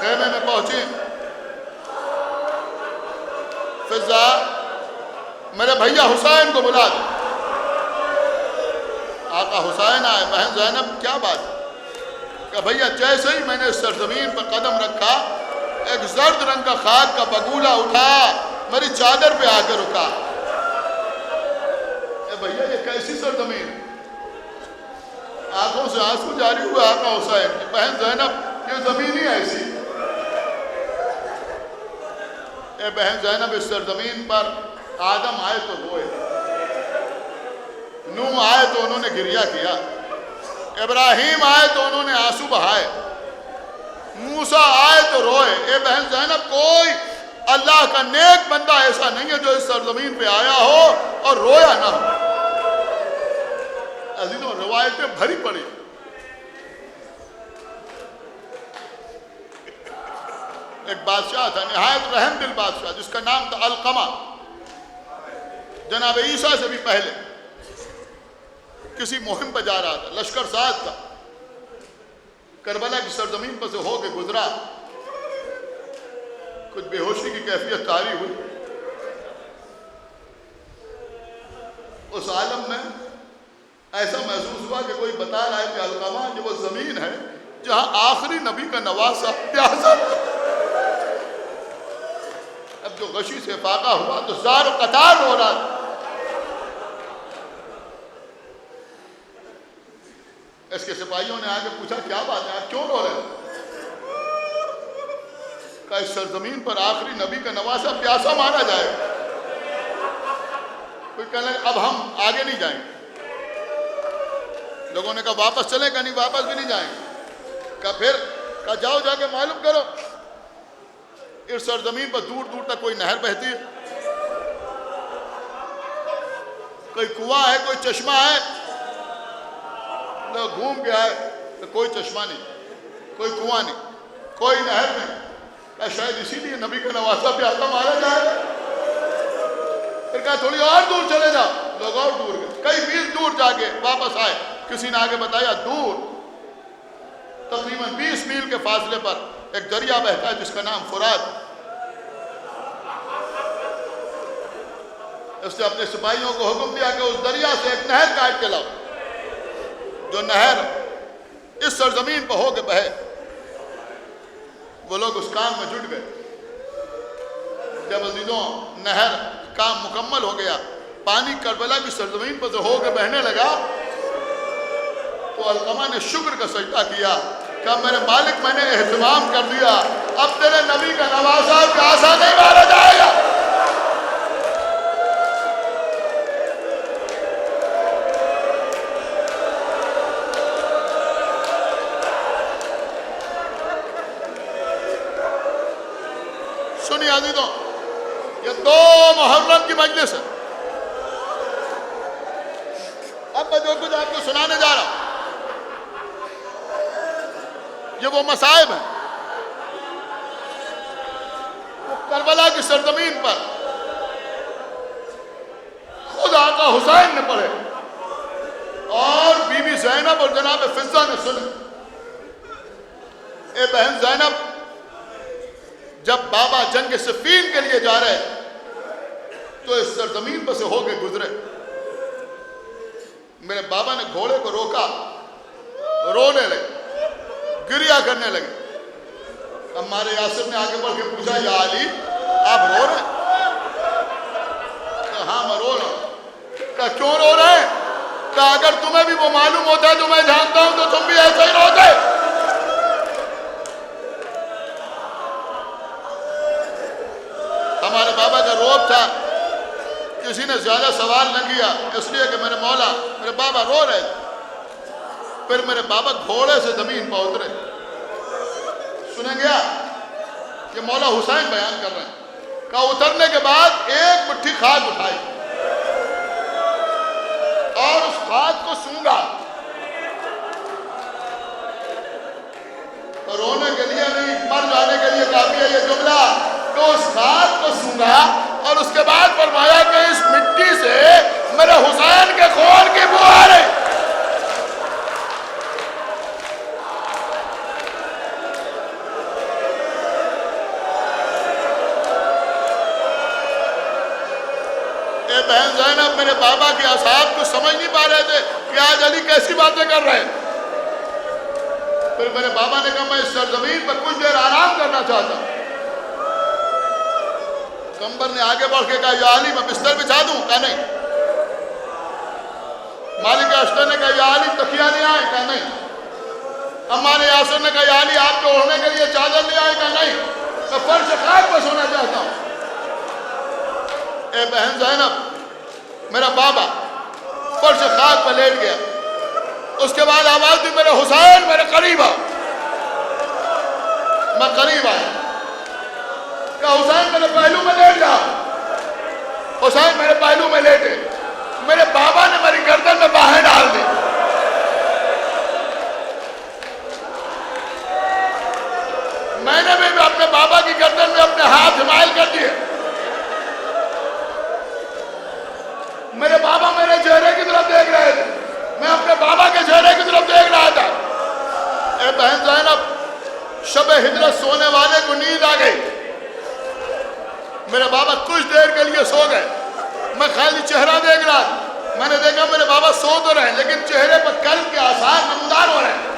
خیمے میں پہنچی. فضہ میرے بھیا حسین کو بلا دو. آقا حسین آئے. بہن زینب کیا بات ہے؟ کہ بھیا جیسے ہی میں نے اس سرزمین پر قدم رکھا، ایک زرد رنگ کا خاک کا بگولہ اٹھا میری چادر پہ آ کے رکا. اے بھیا یہ کیسی سرزمین؟ آنکھوں سے آنسو جاری ہوئے آقا حسین کی. بہن زینب یہ زمین ہی ایسی. اے بہن زینب اس سرزمین پر آدم آئے تو روئے، نوح آئے تو انہوں نے گریہ کیا، ابراہیم آئے تو انہوں نے آنسو بہائے، موسیٰ آئے تو روئے. اے بہن زینب کوئی اللہ کا نیک بندہ ایسا نہیں ہے جو اس سرزمین پہ آیا ہو اور رویا نہ ہو. عزیزوں روایتیں بھری پڑی. ایک بادشاہ تھا نہایت رحم دل بادشاہ جس کا نام تھا علقمہ. جناب عیسیٰ سے بھی پہلے کسی مہم پہ جا رہا تھا، لشکر ساز تھا. کربلا کی سرزمین پر سے ہو کے گزرا. کچھ بے ہوشی کی کیفیت طاری ہوئی. اس عالم میں ایسا محسوس ہوا کہ کوئی بتا رہا ہے کہ علقمہ جو وہ زمین ہے جہاں آخری نبی کا نواسہ پیاسا. اب جو غشی سے فاقہ ہوا تو زار و قطار ہو رہا تھا. اس کے سپاہیوں نے آگے پوچھا کیا بات ہے، آپ کیوں رو رہے ہیں؟ کہ اس سرزمین پر آخری نبی کا نواسہ پیاسا مارا جائے. کوئی کہنے لگا اب ہم آگے نہیں جائیں گے. لوگوں نے کہا واپس چلیں، کہ نہیں واپس بھی نہیں جائیں گے. کہا پھر؟ کہا جاؤ جا کے معلوم کرو اس سرزمین پر دور دور تک کوئی نہر بہتی ہے، کوئی کنواں ہے، کوئی چشمہ ہے. لوگ گھوم کے آئے تو کوئی چشمہ نہیں، کوئی کنواں نہیں، کوئی نہر نہیں. کہا شاید اسی لیے نبی کا نواسہ پیاسا مارا جائے. پھر کہا تھوڑی اور دور چلے جاؤ. لوگ اور دور گئے، کئی میل دور جا کے واپس آئے. کسی نے آگے بتایا دور تقریباً 20 میل کے فاصلے پر ایک دریا بہتا ہے جس کا نام فرات. اس نے اپنے سپاہیوں کو حکم دیا کہ اس دریا سے ایک نہر کاٹ کے لاؤ. جو نہر اس سرزمین پر ہو کے بہے. وہ لوگ اس کام میں جٹ گئے. جب عزیزوں نہر کام مکمل ہو گیا، پانی کربلا کی سرزمین پر سے ہو کے بہنے لگا، تو علقمہ نے شکر کا سجدہ کیا کہ میرے مالک میں نے اہتمام کر دیا، اب تیرے نبی کا نواسہ پیاسا نہیں مارا جائے گا. سنیے عزیزوں، یہ 2 محرم کی مجلس ہے. اب میں جو کچھ آپ کو سنانے جا رہا ہوں یہ وہ مصائب ہیں وہ کربلا کی سرزمین پر خود آقا حسین نے پڑھے اور بی بی زینب اور جناب فضہ نے سنے. اے بہن زینب، جب بابا جنگ صفین کے لیے جا رہے تو اس سرزمین پر سے ہو کے گزرے. میرے بابا نے گھوڑے کو روکا، رونے لگے، گریہ کرنے لگے. ہمارے یاسر نے آگے بڑھ کے پوچھا یا علی آپ رو رہے ہیں؟ کہا ہاں میں رو رہا ہوں. کہا کیوں رو رہے ہیں؟ کہا اگر تمہیں بھی وہ معلوم ہوتا ہے جو میں جانتا ہوں تو تم بھی ایسے ہی روتے. زیادہ سوال نہ کیا، اس لیے کہ میرے مولا، میرے بابا رو رہے تھے۔ پھر میرے بابا گھوڑے سے زمین پر اترے۔ سنیں گے آپ؟ یہ مولا حسین بیان کر رہے ہیں۔ کہا اترنے کے بعد ایک مٹھی خاک اٹھائی اور اس خاک کو سونگا، تو رونے کے لیے نہیں، مر جانے کے لیے کافی ہے یہ جملہ، کہ اس خاک کو سونگا اور اس کے بعد فرمایا کہ اس مٹی سے میرے حسین کے خون کی بو آ رہی۔ اے بہن زینب، میرے بابا کے اصحاب کو سمجھ نہیں پا رہے تھے کہ آج علی کیسی باتیں کر رہے ہیں۔ پھر میرے بابا نے کہا میں اس سرزمین پر کچھ دیر آرام کرنا چاہتا ہوں۔ کمبر نے آگے بڑھ کے کہا یا علی میں بستر بچھا دوں؟ کہا نہیں۔ مالک اشتر نے کہا یا علی تکیہ لے آئیں؟ کہا نہیں۔ عمار یاسر نے کہا یا علی آپ کو اوڑھنے کے لیے چادر لے آئیں؟ کہا نہیں، میں فرش خاک پر سونا چاہتا ہوں۔ اے بہن زینب، میرا بابا فرش خاک پر لیٹ گیا۔ اس کے بعد آواز دی میرے حسین میرے قریب آؤ۔ میں قریب آیا، کہا حسین میرے پہلو میں لیٹ جاؤ۔ حسین میرے پہلو میں لیٹے، میرے بابا نے میری گردن میں باہیں ڈال دی۔ میں نے بھی اپنے بابا کی گردن میں اپنے ہاتھ حمائل کر دیے۔ میرے بابا میرے چہرے کی طرف دیکھ رہے تھے، میں اپنے بابا کے چہرے کی طرف دیکھ رہا تھا۔ اے بہن زینب، شب ہجرت سونے والے کو نیند آ گئی۔ میرے بابا کچھ دیر کے لیے سو گئے، میں خالی چہرہ دیکھ رہا تھا۔ میں نے دیکھا میرے بابا سو تو رہے ہیں لیکن چہرے پر قلب کے آثار نمودار ہو رہے ہیں۔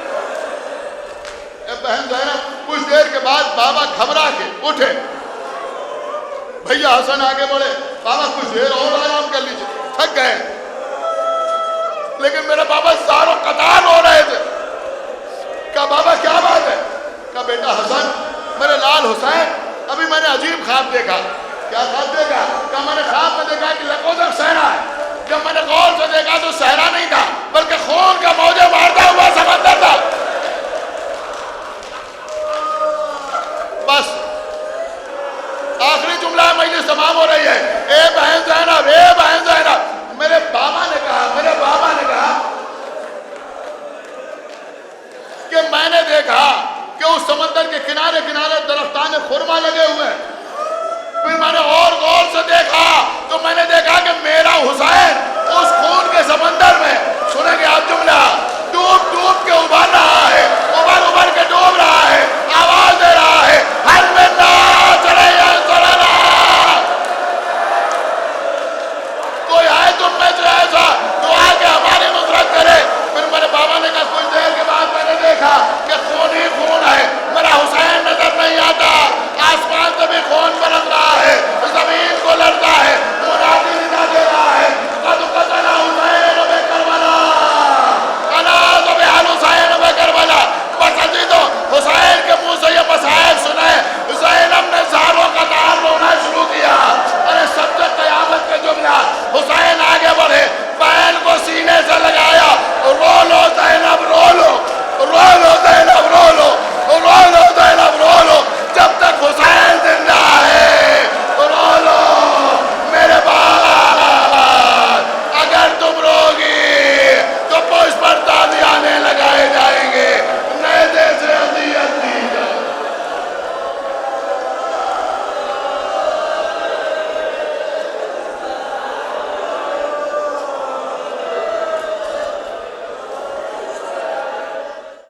اے بہن زینب، کچھ دیر کے بعد بابا گھبرا کے اٹھے۔ بھیا حسن آگے بڑھے، بابا کچھ دیر اور آرام کر لیجیے، تھک گئے۔ لیکن میرے بابا زار و قطار ہو رہے تھے۔ کہا بابا کیا بات ہے؟ کہا بیٹا حسن، میرے لال حسین، ابھی میں نے عجیب خواب دیکھا۔ کیا خواب دیکھا؟ کہا میں نے خواب میں دیکھا کہ لکوزر صحرا ہے۔ جب میں نے غور سے دیکھا تو صحرا نہیں تھا بلکہ خون کا موجیں مارتا ہوا سمندر تھا۔ بس آخری جملہ مجلس تمام ہو رہی ہے۔ اے بہن زینب، اے بہن زینب، میرے بابا نے کہا کہ میں نے دیکھا کہ اس سمندر کے کنارے کنارے درختان خرما لگے ہوئے ہیں۔ پھر میں نے اور غور سے دیکھا تو میں نے دیکھا کہ میرا حسین اس خون کے سمندر میں، سنیں گے آپ جملہ،